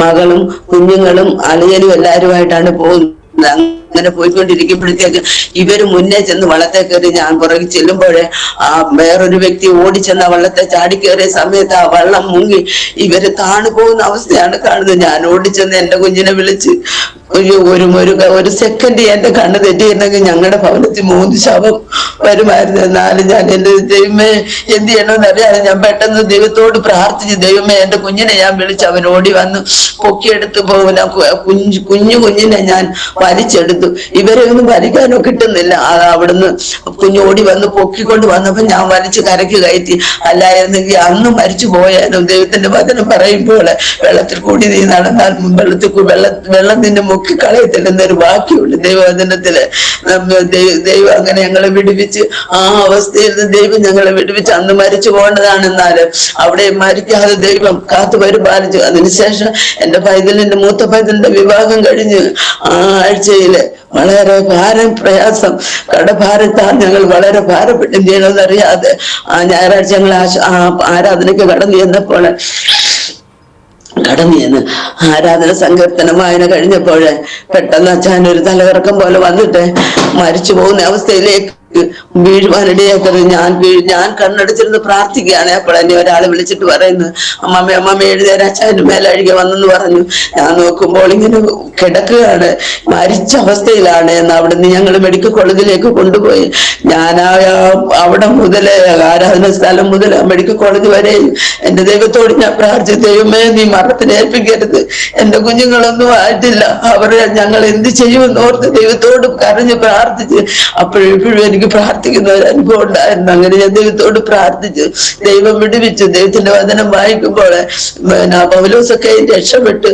മകളും കുഞ്ഞുങ്ങളും അളിയനും എല്ലാവരുമായിട്ടാണ് പോകുന്നത്. അങ്ങനെ പോയിക്കൊണ്ടിരിക്കുമ്പോഴത്തേക്ക് ഇവര് മുന്നേ ചെന്ന് വള്ളത്തെ കയറി, ഞാൻ പുറകെ ചെല്ലുമ്പോഴേ വേറൊരു വ്യക്തി ഓടിച്ചെന്ന് വള്ളത്തെ ചാടിക്കേറിയ സമയത്ത് ആ വള്ളം മുങ്ങി ഇവര് താണു പോകുന്ന അവസ്ഥയാണ് കാണുന്നത്. ഞാൻ ഓടിച്ചെന്ന് എന്റെ കുഞ്ഞിനെ വിളിച്ച് ഒരു സെക്കൻഡ് എന്റെ കണ്ണ് തെറ്റിയിരുന്നെങ്കിൽ ഞങ്ങളുടെ ഭവനത്തിൽ 3 ശവം വരുമായിരുന്നു. എന്നാലും ഞാൻ എന്റെ ദൈവമേ എന്ത് ചെയ്യണമെന്ന് അറിയാതെ ഞാൻ പെട്ടെന്ന് ദൈവത്തോട് പ്രാർത്ഥിച്ചു. ദൈവമേ എന്റെ കുഞ്ഞിനെ ഞാൻ വിളിച്ചു. അവൻ ഓടി വന്ന് പൊക്കിയെടുത്ത് പോകുന്ന കുഞ്ഞിനെ ഞാൻ വലിച്ചെടുത്തു. ഇവരെ ഒന്നും വലിക്കാനോ കിട്ടുന്നില്ല. അവിടുന്ന് കുഞ്ഞോടി വന്ന് പൊക്കിക്കൊണ്ട് വന്നപ്പോ ഞാൻ വലിച്ചു കരയ്ക്ക് കയറ്റി. അല്ലായിരുന്നെങ്കിൽ അന്ന് മരിച്ചു പോയാലും. ദൈവത്തിന്റെ വചനം പറയുമ്പോൾ വെള്ളത്തിൽ കൂടി നീ നടന്നാൽ വെള്ളം നിന്റെ കളയത്തില്ലെന്നൊരു വാക്യമുണ്ട് ദൈവവചനത്തില്. ദൈവം അങ്ങനെ ഞങ്ങളെ വിടുവിച്ച് ആ അവസ്ഥയിൽ നിന്ന് ദൈവം ഞങ്ങളെ വിടുവിച്ച് അന്ന് മരിച്ചു പോകേണ്ടതാണ്. എന്നാലും അവിടെ മരിക്കാതെ ദൈവം കാത്തു പരിപാലിച്ചു. അതിനുശേഷം എന്റെ പൈതലിന്റെ മൂത്ത പൈതലിന്റെ വിവാഹം കഴിഞ്ഞ് ആ ആഴ്ചയില് വളരെ പ്രയാസം കടഭാരത്താൽ ഞങ്ങൾ വളരെ ഭാരപ്പെട്ടും ചെയ്യണമെന്നറിയാതെ ആ ഞായറാഴ്ച ഞങ്ങൾ ആരാധനയ്ക്ക് കടന്നു ചെന്ന് ആരാധന സങ്കീർത്തനം വായന കഴിഞ്ഞപ്പോഴേ പെട്ടെന്ന് അച്ഛൻ ഒരു തലകറക്കം പോലെ വന്നിട്ട് മരിച്ചു പോകുന്ന അവസ്ഥയിലേക്ക് വീഴുവാനിടയാക്കരുത്. ഞാൻ കണ്ണടച്ചിരുന്ന് പ്രാർത്ഥിക്കുകയാണ്. അപ്പോൾ എന്നെ ഒരാൾ വിളിച്ചിട്ട് പറയുന്നു, അമ്മമ്മ എഴുതേരാ അച്ഛൻ്റെ മേലഴുകി വന്നെന്ന് പറഞ്ഞു. ഞാൻ നോക്കുമ്പോൾ ഇങ്ങനെ കിടക്കുകയാണ്, മരിച്ച അവസ്ഥയിലാണ്. എന്ന് അവിടുന്ന് ഞങ്ങൾ മെഡിക്കൽ കോളേജിലേക്ക് കൊണ്ടുപോയി. ഞാൻ അവിടെ മുതല് ആരാധന സ്ഥലം മുതൽ മെഡിക്കൽ കോളേജ് വരെ എന്റെ ദൈവത്തോട് ഞാൻ പ്രാർത്ഥിച്ചു, ദൈവമേ നീ മരണത്തിന് ഏൽപ്പിക്കരുത്, എന്റെ കുഞ്ഞുങ്ങളൊന്നും ആയിട്ടില്ല, ഞങ്ങൾ എന്ത് ചെയ്യുമെന്ന് ഓർത്ത് ദൈവത്തോട് കരഞ്ഞ് പ്രാർത്ഥിച്ച് അപ്പോഴെപ്പോഴും എനിക്ക് പ്രാർത്ഥിക്കുന്ന ഒരു അനുഭവം ഉണ്ടായിരുന്നു. അങ്ങനെ ഞാൻ ദൈവത്തോട് പ്രാർത്ഥിച്ചു, ദൈവം വിടുവിച്ചു. ദൈവത്തിന്റെ വചനം വായിക്കുമ്പോൾ പൗലോസൊക്കെ രക്ഷപ്പെട്ട്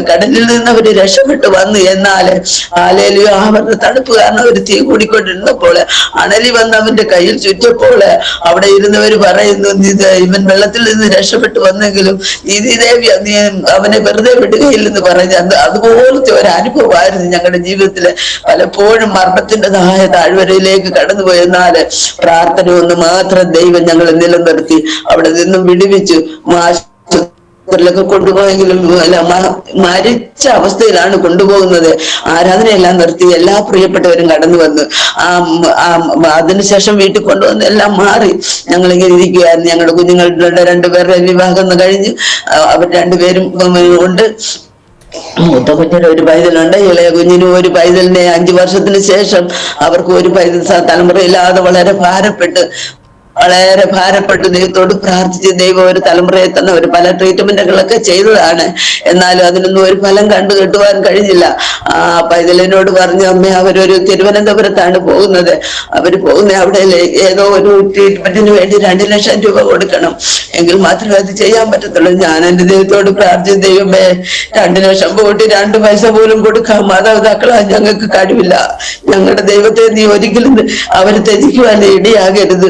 കടലിൽ നിന്ന് അവര് രക്ഷപ്പെട്ടു വന്നു. എന്നാല് ആലയിലും അവരുടെ തണുപ്പ് കാരണം അവർ തീ കൂടിക്കൊണ്ടിരുന്നപ്പോൾ അണലി വന്ന് അവന്റെ കയ്യിൽ ചുറ്റിയപ്പോൾ അവിടെ ഇരുന്നവര് പറയുന്നു, ഇവൻ വെള്ളത്തിൽ നിന്ന് രക്ഷപ്പെട്ടു വന്നെങ്കിലും നീതിദേവി നീ അവനെ വെറുതെ വിടുകയില്ലെന്ന് പറഞ്ഞ് അതുപോലത്തെ ഒരു അനുഭവമായിരുന്നു ഞങ്ങളുടെ ജീവിതത്തില്. പലപ്പോഴും മരണത്തിൻ്റെതായ താഴ്വരയിലേക്ക് കടന്നുപോയെന്നാല് പ്രാർത്ഥന ഒന്ന് മാത്രം ദൈവം ഞങ്ങളെ നിലനിർത്തി അവിടെ നിന്നും വിടുവിച്ചു. ൊക്കെ കൊണ്ടുപോയെങ്കിലും മരിച്ച അവസ്ഥയിലാണ് കൊണ്ടുപോകുന്നത്. ആരാധനയെല്ലാം നിർത്തി എല്ലാ പ്രിയപ്പെട്ടവരും കടന്നു വന്നു. അതിനുശേഷം വീട്ടിൽ കൊണ്ടുവന്ന് എല്ലാം മാറി ഞങ്ങളിങ്ങനെ ഇരിക്കുകയായിരുന്നു. ഞങ്ങളുടെ കുഞ്ഞുങ്ങളുടെ 2 പേരുടെ വിവാഹം കഴിഞ്ഞ് അവർ 2 പേരും ഉണ്ട്. മൂത്ത കുഞ്ഞിന് ഒരു പൈതലുണ്ട്, ഇളയ കുഞ്ഞിന് ഒരു പൈതലിനെ 5 വർഷത്തിന് ശേഷം അവർക്ക് ഒരു പൈതൽ തലമുറയില്ലാതെ വളരെ ഭാരപ്പെട്ട് ദൈവത്തോട് പ്രാർത്ഥിച്ച് ദൈവം ഒരു തലമുറയെ തന്നെ ഒരു പല ട്രീറ്റ്മെന്റുകളൊക്കെ ചെയ്തതാണ്. എന്നാലും അതിനൊന്നും ഒരു ഫലം കണ്ടു കിട്ടുവാൻ കഴിഞ്ഞില്ല. പൈതലിനോട് പറഞ്ഞു, അമ്മ അവരൊരു തിരുവനന്തപുരത്താണ് പോകുന്നത്, അവര് പോകുന്ന അവിടെ ഏതോ ഒരു ട്രീറ്റ്മെന്റിന് വേണ്ടി 2 ലക്ഷം രൂപ കൊടുക്കണം, എങ്കിൽ മാത്രമേ അത് ചെയ്യാൻ പറ്റത്തുള്ളൂ. ഞാൻ എന്റെ ദൈവത്തോട് പ്രാർത്ഥിച്ച, ദൈവമേ 2 ലക്ഷം പോയിട്ട് 2 പൈസ പോലും കൊടുക്കാൻ മാതാപിതാക്കളാ ഞങ്ങൾക്ക് കഴിവില്ല. ഞങ്ങളുടെ ദൈവത്തെ നീ ഒരിക്കലും അവര് ത്യജിക്കുവാൻ ഇടയാകരുത്.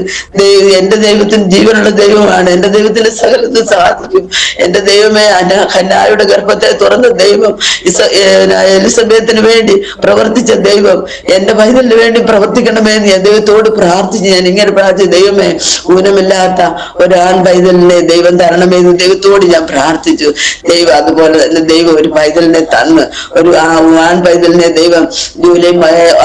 എന്റെ ദൈവത്തിന് ജീവനുള്ള ദൈവമാണ്. എന്റെ ദൈവത്തിന് സകലത്തും സാധിക്കും. എന്റെ ദൈവമേ, ഹന്നായുടെ ഗർഭത്തെ തുറന്ന ദൈവം, എലിസബത്തിന് വേണ്ടി പ്രവർത്തിച്ച ദൈവം, എന്റെ പൈതലിന് വേണ്ടി പ്രവർത്തിക്കണമേ എന്ന് ഞാൻ ദൈവത്തോട് പ്രാർത്ഥിച്ചു. ഞാൻ ഇങ്ങനെ പ്രാർത്ഥിച്ചു, ദൈവമേ, ഊനമില്ലാത്ത ഒരു ആൺ പൈതലിനെ ദൈവം തരണമെന്ന് ദൈവത്തോട് ഞാൻ പ്രാർത്ഥിച്ചു. ദൈവം അതുപോലെ തന്നെ ദൈവം ഒരു പൈതലിനെ തന്ന്, ഒരു ആൺ പൈതലിനെ ദൈവം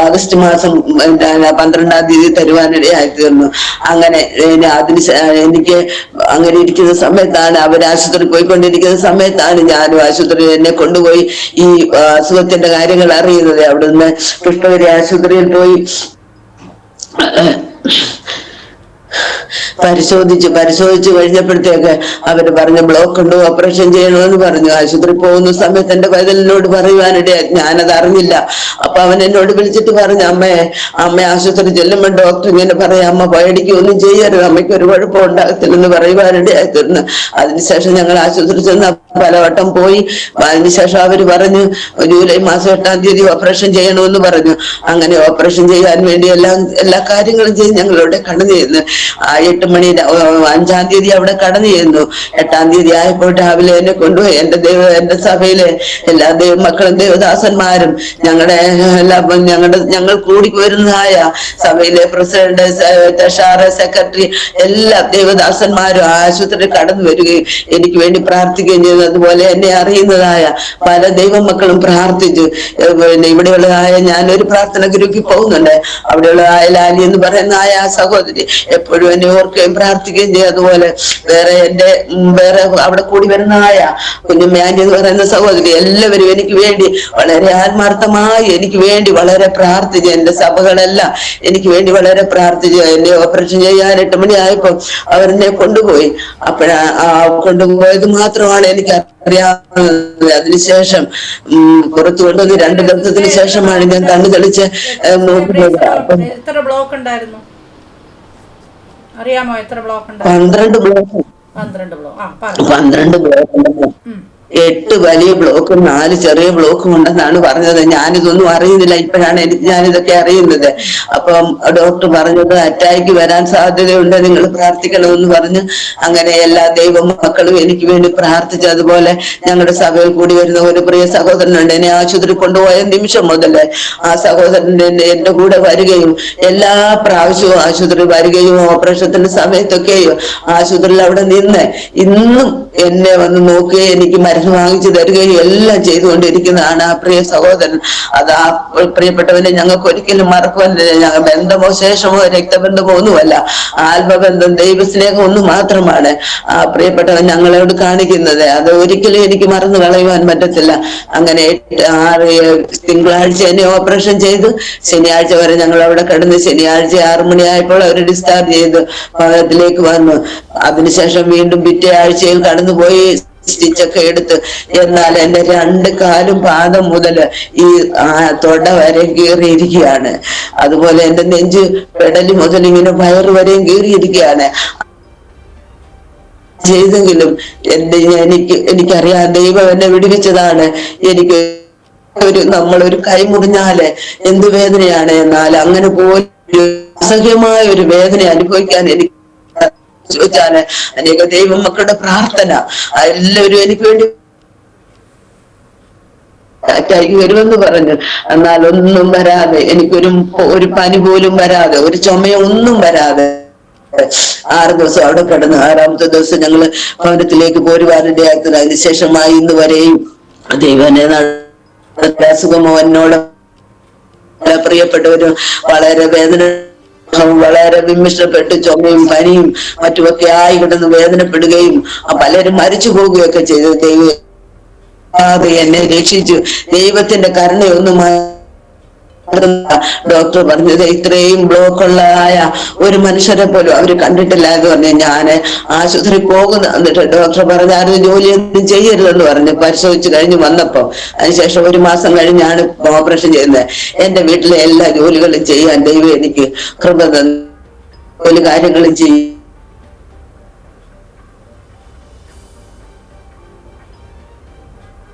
ആഗസ്റ്റ് മാസം 12-ാം തീയതി തരുവാനിടയായി തീർന്നു. അങ്ങനെ എനിക്ക് അങ്ങനെ ഇരിക്കുന്ന സമയത്താണ്, അവർ ആശുപത്രി പോയിക്കൊണ്ടിരിക്കുന്ന സമയത്താണ് ഞാനും ആശുപത്രിയിൽ എന്നെ കൊണ്ടുപോയി ഈ അസുഖത്തിന്റെ കാര്യങ്ങൾ അറിയുന്നത്. അവിടുന്ന് പുഷ്പഗിരി ആശുപത്രിയിൽ പോയി പരിശോധിച്ചു കഴിഞ്ഞപ്പോഴത്തേക്ക് അവര് പറഞ്ഞു ബ്ലോക്ക് ഉണ്ട്, ഓപ്പറേഷൻ ചെയ്യണമെന്ന് പറഞ്ഞു. ആശുപത്രി പോകുന്ന സമയത്ത് എന്റെ പൈതലിനോട് പറയുവാനിടയാ, ഞാനത് അറിഞ്ഞില്ല. അപ്പൊ അവൻ എന്നോട് വിളിച്ചിട്ട് പറഞ്ഞു, അമ്മ ആശുപത്രി ചെല്ലുമ്പോൾ ഡോക്ടർ ഇങ്ങനെ പറയാം, അമ്മ പേടിക്കൊന്നും ചെയ്യരുത്, അമ്മയ്ക്ക് ഒരു കുഴപ്പം ഉണ്ടാകത്തില്ലെന്ന് പറയുവാനിടയായി തീർന്നു. അതിനുശേഷം ഞങ്ങൾ ആശുപത്രി ചെന്ന് പലവട്ടം പോയി. അതിനുശേഷം അവര് പറഞ്ഞു ജൂലൈ മാസം 8-ാം തീയതി ഓപ്പറേഷൻ ചെയ്യണമെന്ന് പറഞ്ഞു. അങ്ങനെ ഓപ്പറേഷൻ ചെയ്യാൻ വേണ്ടി എല്ലാ കാര്യങ്ങളും ചെയ്ത് ഞങ്ങളിവിടെ കടന്നു ചെയ്യുന്നു. 8 മണി 5-ാം തീയതി അവിടെ കടന്നു ചെയ്യുന്നു. 8-ാം തീയതി ആയപ്പോൾ രാവിലെ എന്നെ കൊണ്ടുപോയി എന്റെ സഭയിലെ എല്ലാ ദൈവമക്കളും ദേവദാസന്മാരും ഞങ്ങൾ കൂടി വരുന്നതായ സഭയിലെ പ്രസിഡന്റ്, ട്രഷറർ, സെക്രട്ടറി എല്ലാ ദേവദാസന്മാരും ആശുപത്രിയിൽ കടന്നു വരികയും എനിക്ക് വേണ്ടി പ്രാർത്ഥിക്കുകയും ചെയ്തു. അതുപോലെ എന്നെ അറിയുന്നതായ പല ദൈവമക്കളും പ്രാർത്ഥിച്ചു. പിന്നെ ഇവിടെയുള്ളതായ ഞാനൊരു പ്രാർത്ഥന ഗ്രൂപ്പിൽ പോകുന്നുണ്ട്. അവിടെയുള്ളതായ ലാലി എന്ന് പറയുന്ന ആ സഹോദരി എപ്പോഴും എന്നെ ഓർക്കുകയും പ്രാർത്ഥിക്കുകയും ചെയ്യും. അതുപോലെ വേറെ അവിടെ കൂടി വരുന്നതായ കുഞ്ഞുമ്മയാൻറ്റി എന്ന് പറയുന്ന സഹോദരി എല്ലാവരും എനിക്ക് വേണ്ടി വളരെ ആത്മാർത്ഥമായി എനിക്ക് വേണ്ടി വളരെ പ്രാർത്ഥിച്ചു. എന്റെ സഭകളെല്ലാം എനിക്ക് വേണ്ടി വളരെ പ്രാർത്ഥിച്ചു. എന്നെ ഓപ്പറേഷൻ ചെയ്യാൻ 8 മണി ആയപ്പോൾ അവരെന്നെ കൊണ്ടുപോയി. കൊണ്ടുപോയത് മാത്രമാണ് എനിക്ക് അറിയാവുന്നത്. അതിനുശേഷം പുറത്തു കൊണ്ടുവന്ന് 2 ദിവസത്തിന് ശേഷമാണ് ഞാൻ കണ്ണു തെളിച്ച് നോക്കുന്നത്. അപ്പം എത്ര ബ്ലോക്ക് ഉണ്ടായിരുന്നു അറിയാമോ? എത്ര ബ്ലോക്ക് ഉണ്ട്? 12 ബ്ലോക്ക്. 12 ബ്ലോക്ക് ഉണ്ടെന്ന്. 8 വലിയ ബ്ലോക്കും 4 ചെറിയ ബ്ലോക്കും ഉണ്ടെന്നാണ് പറഞ്ഞത്. ഞാനിതൊന്നും അറിയുന്നില്ല, ഇപ്പോഴാണ് ഞാനിതൊക്കെ അറിയുന്നത്. അപ്പം ഡോക്ടർ പറഞ്ഞത് അറ്റാക്ക് വരാൻ സാധ്യതയുണ്ട്, നിങ്ങൾ പ്രാർത്ഥിക്കണമെന്ന് പറഞ്ഞു. അങ്ങനെ എല്ലാ ദൈവമക്കളും എനിക്ക് വേണ്ടി പ്രാർത്ഥിച്ചു. അതുപോലെ ഞങ്ങളുടെ സഭയിൽ കൂടി വരുന്ന ഒരു പ്രിയ സഹോദരനുണ്ട്. എന്നെ ആശുപത്രി കൊണ്ടുപോയ നിമിഷം മുതൽ ആ സഹോദരൻ എന്റെ കൂടെ വരികയും എല്ലാ പ്രാവശ്യവും ആശുപത്രി വരികയും ഓപ്പറേഷത്തിന്റെ സമയത്തൊക്കെയും ആശുപത്രിയിൽ അവിടെ നിന്ന് ഇന്നും എന്നെ വന്ന് നോക്കുകയും എനിക്ക് മരുന്ന് വാങ്ങിച്ചു തരികയും എല്ലാം ചെയ്തുകൊണ്ടിരിക്കുന്നതാണ് ആ പ്രിയ സഹോദരൻ. അത് ആ പ്രിയപ്പെട്ടവനെ ഞങ്ങൾക്ക് ഒരിക്കലും മറക്കുവാനില്ല. ഞങ്ങൾ ബന്ധമോ ശേഷമോ രക്തബന്ധമോ ഒന്നുമല്ല, ആത്മബന്ധം ദൈവസ്നേഹം ഒന്ന് മാത്രമാണ് ആ പ്രിയപ്പെട്ടവൻ ഞങ്ങളോട് കാണിക്കുന്നത്. അത് ഒരിക്കലും എനിക്ക് മറന്നു കളയുവാൻ പറ്റത്തില്ല. അങ്ങനെ തിങ്കളാഴ്ച എന്നെ ഓപ്പറേഷൻ ചെയ്തു. ശനിയാഴ്ച വരെ ഞങ്ങൾ അവിടെ കിടന്ന് ശനിയാഴ്ച 6 മണിയായപ്പോൾ അവർ ഡിസ്ചാർജ് ചെയ്തു ഭവനത്തിലേക്ക് വന്നു. അതിനുശേഷം വീണ്ടും പിറ്റേ ആഴ്ചയിൽ കടന്നുപോയി സ്റ്റിച്ചൊക്കെ എടുത്ത്. എന്നാൽ എന്റെ 2 കാലും പാദം മുതൽ ഈ തൊട വരെ കീറിയിരിക്കുകയാണ്. അതുപോലെ എന്റെ നെഞ്ച് പെടലി മുതൽ ഇങ്ങനെ വയറ് വരെയും കീറിയിരിക്കുകയാണ്. ചെയ്തെങ്കിലും എനിക്കറിയാം ദൈവം എന്നെ വിടുവിച്ചതാണ്. എനിക്ക് നമ്മളൊരു കൈ മുറിഞ്ഞാല് എന്ത് വേദനയാണ്. എന്നാൽ അങ്ങനെ പോലും അസഹ്യമായ ഒരു വേദന അനുഭവിക്കാൻ എനിക്ക് ചോദിച്ചാല് അനേക ദൈവമക്കളുടെ പ്രാർത്ഥന എല്ലാവരും എനിക്ക് വേണ്ടി അറ്റാക്ക് വരുമെന്ന് പറഞ്ഞു. എന്നാൽ ഒന്നും വരാതെ, ഒരു പനി പോലും വരാതെ, ഒരു ചുമയോ ഒന്നും വരാതെ 6 ദിവസം അവിടെ കിടന്ന് 6ാമത്തെ ദിവസം ഞങ്ങള് ഭവനത്തിലേക്ക് പോരുവാനിടയാക്കുന്നത്. അതിനുശേഷമായി ഇന്ന് വരെയും ദൈവനെ അസുഖമോ എന്നോട് പ്രിയപ്പെട്ടവരും വളരെ വിമിഷ്ടപ്പെട്ട് ചുമയും പനിയും മറ്റുമൊക്കെ ആയി കിടന്ന് വേദനപ്പെടുകയും പലരും മരിച്ചു പോവുകയൊക്കെ ചെയ്തു. എന്നെ രക്ഷിച്ചു. ദൈവത്തിന്റെ കരുണയൊന്നും ഡോക്ടർ പറഞ്ഞത് ഇത്രയും ബ്ലോക്കുള്ളതായ ഒരു മനുഷ്യരെ പോലും അവര് കണ്ടിട്ടില്ല എന്ന് പറഞ്ഞു. ഞാൻ ആശുപത്രി പോകുന്ന എന്നിട്ട് ഡോക്ടർ പറഞ്ഞായിരുന്നു ജോലിയൊന്നും ചെയ്യരുതെന്ന് പറഞ്ഞു. പരിശോധിച്ച് കഴിഞ്ഞ് വന്നപ്പോ അതിനുശേഷം 1 മാസം കഴിഞ്ഞാണ് ഓപ്പറേഷൻ ചെയ്യുന്നത്. എന്റെ വീട്ടിലെ എല്ലാ ജോലികളും ചെയ്യാൻ ദൈവം എനിക്ക് കൃപ തന്നു. ഒരു കാര്യങ്ങളും ചെയ്യും.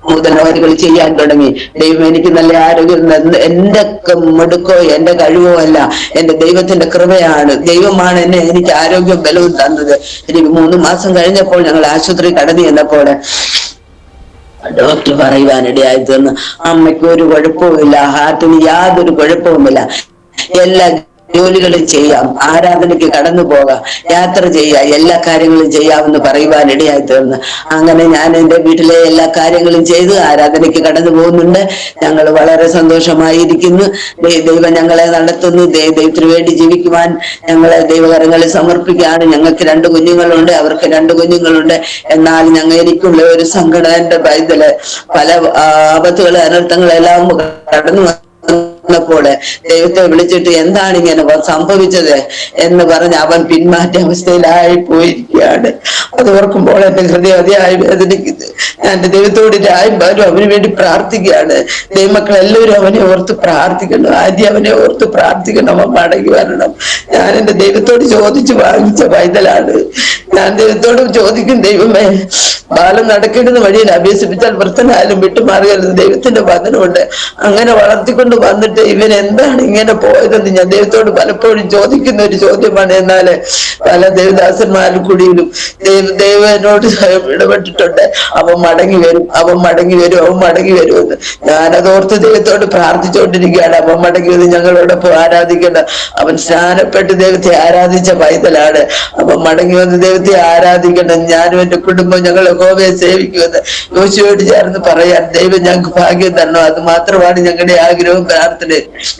നൂതന കാര്യങ്ങൾ ചെയ്യാൻ തുടങ്ങി. ദൈവം എനിക്ക് നല്ല ആരോഗ്യം എന്റെ മിടുക്കോ എന്റെ കഴിവോ അല്ല, എന്റെ ദൈവത്തിന്റെ കൃപയാണ്. ദൈവമാണ് എനിക്ക് ആരോഗ്യം ബലവും തന്നത്. എനിക്ക് 3 മാസം കഴിഞ്ഞപ്പോൾ ഞങ്ങൾ ആശുപത്രി കടന്നു ചെന്നപ്പോൾ ഡോക്ടർ പറയുവാനിടയായി തീർന്നു, അമ്മയ്ക്ക് ഒരു കുഴപ്പവുമില്ല, ഹാർട്ടിന് യാതൊരു കുഴപ്പവുമില്ല, എല്ലാ ജോലികളും ചെയ്യാം, ആരാധനയ്ക്ക് കടന്നു പോകാം, യാത്ര ചെയ്യാം, എല്ലാ കാര്യങ്ങളും ചെയ്യാമെന്ന് പറയുവാനിടയായി തീർന്നു. അങ്ങനെ ഞാൻ എൻ്റെ വീട്ടിലെ എല്ലാ കാര്യങ്ങളും ചെയ്ത് ആരാധനയ്ക്ക് കടന്നു പോകുന്നുണ്ട്. ഞങ്ങൾ വളരെ സന്തോഷമായിരിക്കുന്നു. ദൈവം ഞങ്ങളെ നടത്തുന്നു. ദൈവത്തിന് വേണ്ടി ജീവിക്കുവാൻ ഞങ്ങളെ ദൈവകരങ്ങളിൽ സമർപ്പിക്കുകയാണ്. ഞങ്ങൾക്ക് 2 കുഞ്ഞുങ്ങളുണ്ട്, അവർക്ക് 2 കുഞ്ഞുങ്ങളുണ്ട്. എന്നാൽ എനിക്കുള്ള ഒരു സങ്കടം, എൻ്റെ പൈതല് പല ആപത്തുകൾ അനർത്ഥങ്ങളെല്ലാം കടന്നു പ്പോൾ ദൈവത്തെ വിളിച്ചിട്ട് എന്താണ് ഇങ്ങനെ സംഭവിച്ചത് എന്ന് പറഞ്ഞ് അവൻ പിന്മാറ്റ അവസ്ഥയിലായി പോയിരിക്കുകയാണ്. അത് ഓർക്കുമ്പോൾ എന്റെ ഹൃദയം അതിയായി വേദനിക്കുന്നത്. ഞാൻ എന്റെ ദൈവത്തോട് രായന്മാരും അവന് വേണ്ടി പ്രാർത്ഥിക്കുകയാണ്. ദൈവമക്കൾ എല്ലാവരും അവനെ ഓർത്ത് പ്രാർത്ഥിക്കണം. ആദ്യം അവനെ ഓർത്ത് പ്രാർത്ഥിക്കണം, അവൻ മടങ്ങി വരണം. ഞാൻ എന്റെ ദൈവത്തോട് ചോദിച്ചു വാങ്ങിച്ച പൈതലാണ്. ഞാൻ ദൈവത്തോട് ചോദിക്കും, ദൈവമേ, ബാലം നടക്കേണ്ടുന്ന വഴിയിൽ അഭ്യസിപ്പിച്ചാൽ വൃത്തനായാലും വിട്ടുമാറുകയെന്ന് ദൈവത്തിന്റെ വചനമുണ്ട്. അങ്ങനെ വളർത്തിക്കൊണ്ട് വന്നിട്ട് ഇവൻ എന്താണ് ഇങ്ങനെ പോയതെന്ന് ഞാൻ ദൈവത്തോട് പലപ്പോഴും ചോദിക്കുന്ന ഒരു ചോദ്യമാണ്. എന്നാല് പല ദേവദാസന്മാരും കൂടിയും ദൈവനോട് ഇടപെട്ടിട്ടുണ്ട്, അവൻ മടങ്ങി വരും, അവൻ മടങ്ങി വരും, അവൻ മടങ്ങി വരുമെന്ന്. ഞാനതോർത്ത് ദൈവത്തോട് പ്രാർത്ഥിച്ചുകൊണ്ടിരിക്കുകയാണ്. അവൻ മടങ്ങി വന്ന് ഞങ്ങളോടൊപ്പം ആരാധിക്കേണ്ട. അവൻ സ്നാനപ്പെട്ട് ദൈവത്തെ ആരാധിച്ച പൈതലാണ്. അവൻ മടങ്ങി വന്ന് ദൈവത്തെ ആരാധിക്കണം. ഞാനും എന്റെ കുടുംബം ഞങ്ങൾ യഹോവയെ സേവിക്കുമെന്ന് യോശുവയോട് ചേർന്ന് പറയാൻ ദൈവം ഞങ്ങൾക്ക് ഭാഗ്യം തരണം. അത് മാത്രമാണ് ഞങ്ങളുടെ ആഗ്രഹവും പ്രാർത്ഥന.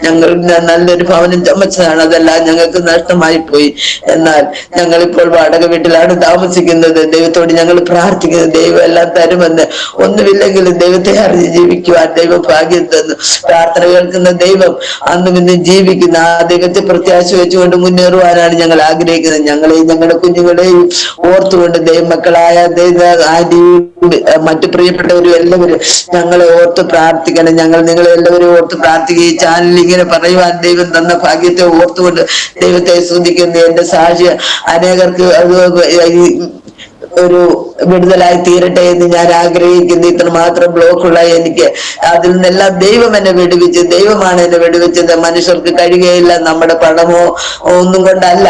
ഞങ്ങൾ നല്ലൊരു ഭവനം ചമച്ചതാണ്, അതെല്ലാം ഞങ്ങൾക്ക് നഷ്ടമായി പോയി. എന്നാൽ ഞങ്ങളിപ്പോൾ വാടക വീട്ടിലാണ് താമസിക്കുന്നത്. ദൈവത്തോട് ഞങ്ങൾ പ്രാർത്ഥിക്കുന്നത് ദൈവം എല്ലാം തരുമെന്ന്. ഒന്നുമില്ലെങ്കിലും ദൈവത്തെ അറിഞ്ഞ് ജീവിക്കുവാൻ ദൈവം ഭാഗ്യം തന്നു. പ്രാർത്ഥന കേൾക്കുന്ന ദൈവം അന്നും ഇന്നും ജീവിക്കുന്ന ആ ദൈവത്തെ പ്രത്യാശ വെച്ചുകൊണ്ട് മുന്നേറുവാനാണ് ഞങ്ങൾ ആഗ്രഹിക്കുന്നത്. ഞങ്ങളെയും ഞങ്ങളുടെ കുഞ്ഞുങ്ങളെയും ഓർത്തുകൊണ്ട് ദൈവമക്കളായ മറ്റു പ്രിയപ്പെട്ടവരും എല്ലാവരും ഞങ്ങളെ ഓർത്ത് പ്രാർത്ഥിക്കണം. ഞങ്ങൾ നിങ്ങളെ എല്ലാവരും ഓർത്ത് പ്രാർത്ഥിക്കുക. ഈ ചാനലിൽ ഇങ്ങനെ പറയുവാൻ ദൈവം തന്ന ഭാഗ്യത്തെ ഓർത്തുകൊണ്ട് ദൈവത്തെ സ്തുതിക്കുന്നു. എന്റെ സാക്ഷ്യം അനേകർക്ക് അത് ഒരു വിടുതലായി തീരട്ടെ എന്ന് ഞാൻ ആഗ്രഹിക്കുന്നു. ഇത്രമാത്രം ബ്ലോക്കുള്ള എനിക്ക് അതിൽ നിന്നെല്ലാം ദൈവം എന്നെ വിടുവിച്ച്, ദൈവമാണ് എന്നെ വിടുവിച്ചത്. മനുഷ്യർക്ക് കഴിയുകയില്ല, നമ്മുടെ പണമോ ഒന്നും കൊണ്ടല്ല,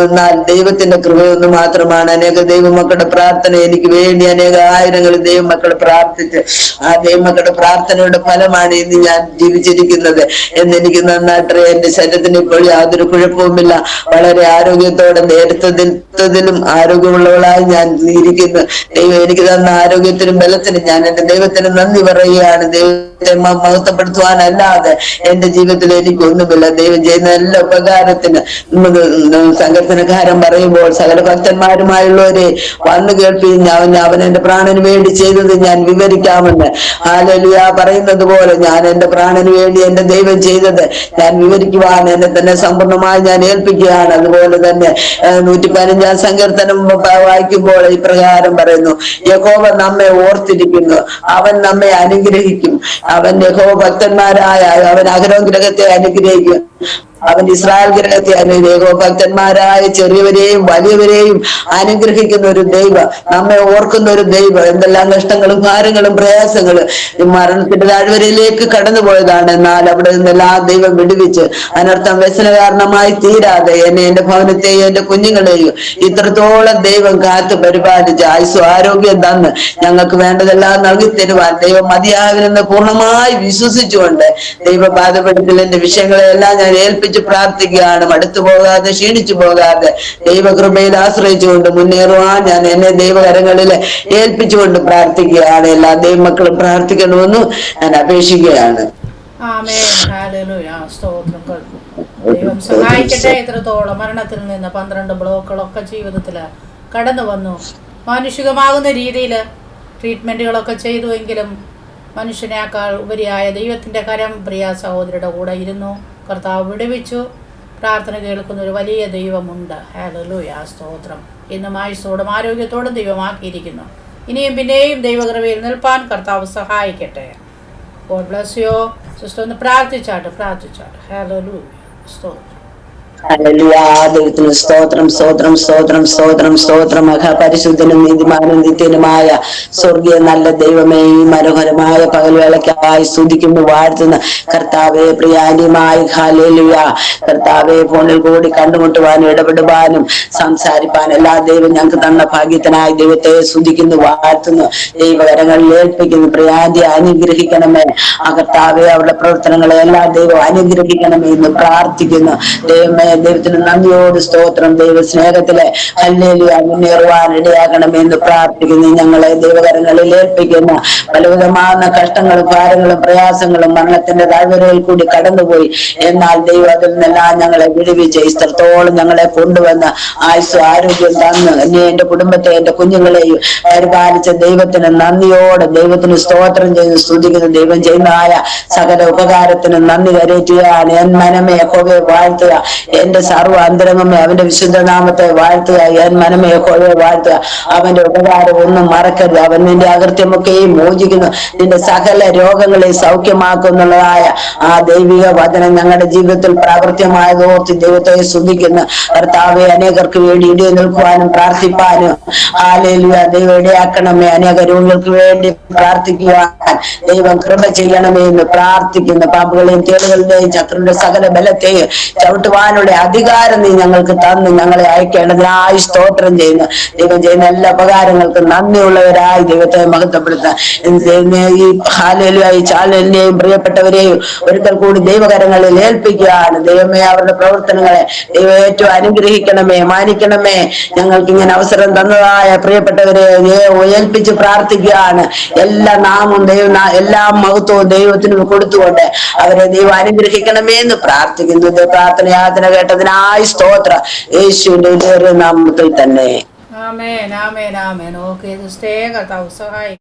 എന്നാൽ ദൈവത്തിന്റെ കൃപയൊന്നു മാത്രമാണ്. അനേക ദൈവമക്കളുടെ പ്രാർത്ഥന എനിക്ക് വേണ്ടി അനേക ആയിരങ്ങൾ ദൈവമക്കൾ പ്രാർത്ഥിച്ച് ആ ദൈവമക്കളുടെ പ്രാർത്ഥനയുടെ ഫലമാണ് ഇന്ന് ഞാൻ ജീവിച്ചിരിക്കുന്നത് എന്നെനിക്ക് നന്നായിട്ടറിയാം. എന്റെ ശരീരത്തിന് ഇപ്പോൾ യാതൊരു കുഴപ്പവുമില്ല, വളരെ ആരോഗ്യത്തോടെ നേരത്തതിലും ആരോഗ്യമുള്ളവളായി ഞാൻ ഇരിക്കുന്നു. ദൈവം എനിക്ക് തന്ന ആരോഗ്യത്തിനും ബലത്തിനും ഞാൻ എന്റെ ദൈവത്തിന് നന്ദി പറയുകയാണ്. ദൈവത്തെ മഹത്വപ്പെടുത്തുവാനല്ലാതെ എന്റെ ജീവിതത്തിൽ എനിക്കൊന്നുമില്ല. ദൈവം ചെയ്യുന്ന എല്ലാ ഉപകാരത്തിന് സങ്കീർത്തനക്കാരൻ പറയുമ്പോൾ സകല ഭക്തന്മാരുമായുള്ളവരെ വന്നു കേൾപ്പിയും അവൻ എന്റെ പ്രാണന് വേണ്ടി ചെയ്തത് ഞാൻ വിവരിക്കാമെന്ന്. ഹല്ലേലൂയ പറയുന്നത് പോലെ ഞാൻ എന്റെ പ്രാണന് വേണ്ടി എന്റെ ദൈവം ചെയ്തത് ഞാൻ വിവരിക്കുവാൻ എന്നെ തന്നെ സമ്പൂർണ്ണമായി ഞാൻ ഏൽപ്പിക്കുകയാണ്. അതുപോലെ തന്നെ 115 സങ്കീർത്തനം വായിക്കുമ്പോൾ ഇപ്രകാരം പറയുന്നു, യഹോവ നമ്മെ ഓർത്തിരിക്കുന്നു, അവൻ നമ്മെ അനുഗ്രഹിക്കും. അവൻ യഹോവ ഭക്തന്മാരായ അവൻ അഹരോൻ ഗ്രഹത്തെ അനുഗ്രഹിക്കും, അവൻ ഇസ്രായേൽ ഗ്രഹത്തെ അനുഗ്രഹിക്കും. ഭക്തന്മാരായ ചെറിയവരെയും വലിയവരെയും അനുഗ്രഹിക്കുന്ന ഒരു ദൈവം, നമ്മെ ഓർക്കുന്ന ഒരു ദൈവം. എന്തെല്ലാം കഷ്ടങ്ങളും ഭാരങ്ങളും പ്രയാസങ്ങളും മരണത്തിന്റെ താഴ്വരയിലേക്ക് കടന്നുപോയതാണ്. എന്നാൽ അവിടെ നിന്നെല്ലാം ദൈവം വിടുവിച്ച് അനർത്ഥം വ്യസന കാരണമായി തീരാതെ എന്നെ, എന്റെ ഭവനത്തെയും എന്റെ കുഞ്ഞുങ്ങളെയും ഇത്രത്തോളം ദൈവം കാത്തു പരിപാലിച്ച് ആയുസ്സും ആരോഗ്യം തന്ന് ഞങ്ങൾക്ക് വേണ്ടതെല്ലാം നൽകി തരുവാൻ ദൈവം മതിയാകുമെന്ന് പൂർണ്ണമായി വിശ്വസിച്ചുകൊണ്ട് ദൈവബാധപ്പെടുത്തലിന്റെ വിഷയങ്ങളെല്ലാം ഞാൻ ഏൽപ്പിച്ചു പ്രാർത്ഥിക്കുകയാണ്. മടുത്തു പോകാതെ ക്ഷീണിച്ചു പോകാതെ ദൈവകൃപയിൽ ആശ്രയിച്ചുകൊണ്ട് മുന്നേറുവാൻ ഞാൻ എന്നെ ദൈവകരങ്ങളിൽ ഏൽപ്പിച്ചുകൊണ്ട് പ്രാർത്ഥിക്കുകയാണ്. എല്ലാ ദൈവമക്കളും പ്രാർത്ഥിക്കണമെന്ന് ഞാൻ അപേക്ഷിക്കുകയാണ്. ദൈവം സഹായിക്കട്ടെ. എത്രത്തോളം മരണത്തിൽ നിന്ന് 12 ബ്ലോക്കുകളൊക്കെ ജീവിതത്തിൽ കടന്നു വന്നു. മാനുഷികമാകുന്ന രീതിയിൽ ട്രീറ്റ്മെൻറ്റുകളൊക്കെ ചെയ്തുവെങ്കിലും മനുഷ്യനേക്കാൾ ഉപരിയായ ദൈവത്തിൻ്റെ കരം പ്രിയ സഹോദരിയുടെ കൂടെ ഇരുന്നു. കർത്താവ് വിടുവിച്ചു. പ്രാർത്ഥന കേൾക്കുന്ന ഒരു വലിയ ദൈവമുണ്ട്. ഹല്ലേലൂയ, സ്തോത്രം. ഇന്നും ആയുസ്സോടും ആരോഗ്യത്തോടും ദൈവമാക്കിയിരിക്കുന്നു. ഇനിയും പിന്നെയും ദൈവകൃപയിൽ നിൽപ്പാൻ കർത്താവ് സഹായിക്കട്ടെ. God bless U. സിസ്റ്റർ ഒന്ന് പ്രാർത്ഥിച്ചാട്ട്. ഹല്ലേലൂയ, സ്തോത്രം. ഹല്ലേലൂയ. ദൈവത്തിന് സ്തോത്രം സ്തോത്രം സ്തോത്രം സ്തോത്രം സ്തോത്രം. മഹാപരിശുദ്ധനും നീതിമാനും നിത്യനുമായ സ്വർഗീയ നല്ല ദൈവമേ, ഈ മനോഹരമായ പകൽവേളയ്ക്കായി സ്തുതിക്കുന്നു, വാഴ്ത്തുന്ന കർത്താവെ, പ്രിയാനിയുമായി ഹല്ലേലൂയ. കർത്താവെ, ഫോണിൽ കൂടി കണ്ടുമുട്ടുവാനും ഇടപെടുവാനും സംസാരിപ്പാനും എല്ലാ ദൈവം ഞങ്ങൾക്ക് തന്ന ഭാഗ്യത്തിനായി ദൈവത്തെ സ്തുതിക്കുന്നു, വാഴ്ത്തുന്നു, ദൈവകരങ്ങളിൽ ഏൽപ്പിക്കുന്നു. പ്രിയാന്തി അനുഗ്രഹിക്കണമേ. ആ കർത്താവെ, അവരുടെ പ്രവർത്തനങ്ങളെ എല്ലാ ദൈവം അനുഗ്രഹിക്കണമേ എന്ന് പ്രാർത്ഥിക്കുന്നു. ദൈവമേ, ദൈവത്തിന് നന്ദിയോട് സ്തോത്രം. ദൈവ സ്നേഹത്തിലെ ഹല്ലേലൂയ മുന്നേറുവാൻ ഇടയാകണമെന്ന് പ്രാർത്ഥിക്കുന്നു. ഞങ്ങളെ ദൈവകരങ്ങളിൽ ഏൽപ്പിക്കുന്ന പലവിധമാകുന്ന കഷ്ടങ്ങളും ഭാരങ്ങളും പ്രയാസങ്ങളും മരണത്തിന്റെ താഴ്വരയിൽ കൂടി കടന്നുപോയി. എന്നാൽ ദൈവം അതിൽ നിന്നെല്ലാം ഞങ്ങളെ വിടുവിച്ച് ഇത്രത്തോളം ഞങ്ങളെ കൊണ്ടുവന്ന് ആയുസ് ആരോഗ്യം തന്ന് എന്നെ, എന്റെ കുടുംബത്തെ, എന്റെ കുഞ്ഞുങ്ങളെയും പരിപാലിച്ച ദൈവത്തിന് നന്ദിയോടെ ദൈവത്തിന് സ്തോത്രം ചെയ്ത് സ്തുതിക്കുന്നു. ദൈവം ചെയ്യുന്നതായ സകല ഉപകാരത്തിന് നന്ദി കരയറ്റുകയാണ്. എൻ മനമേ യഹോവയെ വാഴ്ത്തുക, എന്റെ സർവ്വ അന്തരംഗമേ അവന്റെ വിശുദ്ധ നാമത്തെ വാഴ്ത്തുക. എൻ മനമേ യഹോവയെ വാഴ്ത്തുക, അവന്റെ ഉപകാരം ഒന്നും മറക്കരുത്. അവൻ നിന്റെ അകൃത്യമൊക്കെയും മോചിക്കുന്നു, നിന്റെ സകല രോഗങ്ങളെ സൗഖ്യമാക്കുന്നുള്ളതായ ആ ദൈവിക വചനം ഞങ്ങളുടെ ജീവിതത്തിൽ പ്രാവർത്തികമായതോർത്ത് ദൈവത്തെ സ്തുതിക്കുന്നു. കർത്താവെ, അനേകർക്ക് വേണ്ടി ഇടി നിൽക്കുവാനും പ്രാർത്ഥിപ്പാനും ഹല്ലേലൂയ ദൈവം ഇടയാക്കണമേ. അനേക രോഗികൾക്ക് വേണ്ടി പ്രാർത്ഥിക്കുവാൻ ദൈവം കൃപ ചെയ്യണമേ എന്ന് പ്രാർത്ഥിക്കുന്നു. പാമ്പുകളെയും തേളുകളുടെയും ശത്രുവിന്റെ സകല ബലത്തെയും ചവിട്ടുവാനുള്ള അധികാരം നീ ഞങ്ങൾക്ക് തന്ന് ഞങ്ങളെ അയക്കേണ്ടതിനായി സ്തോത്രം ചെയ്യുന്നു. ദൈവം ചെയ്യുന്ന എല്ലാ ഉപകാരങ്ങൾക്കും നന്ദിയുള്ളവരായി ദൈവത്തെ മഹത്വപ്പെടുത്താൻ ഈ ഹല്ലേലൂയ ഈ ചാനലിനെയും പ്രിയപ്പെട്ടവരെയും ഒരിക്കൽ കൂടി ദൈവകരങ്ങളിൽ ഏൽപ്പിക്കുകയാണ്. ദൈവമേ, അവരുടെ പ്രവർത്തനങ്ങളെ ദൈവം ഏറ്റവും അനുഗ്രഹിക്കണമേ, മാനിക്കണമേ. ഞങ്ങൾക്ക് ഇങ്ങനെ അവസരം തന്നതായ പ്രിയപ്പെട്ടവരെ ഏൽപ്പിച്ച് പ്രാർത്ഥിക്കുകയാണ്. എല്ലാ നാമവും എല്ലാ മഹത്വവും ദൈവത്തിന് കൊടുത്തുകൊണ്ട് അവരെ ദൈവം അനുഗ്രഹിക്കണമേ എന്ന് പ്രാർത്ഥിക്കുന്നു. പ്രാർത്ഥന യാതന കേട്ടതിനായി സ്തോത്ര, യേശുവിന്റെ നാമത്തിൽ തന്നെ. ആമേൻ ആമേൻ ആമേൻ. ഓക്കെ സിസ്റ്റേ, കർത്താവ് സഹായിക്കും.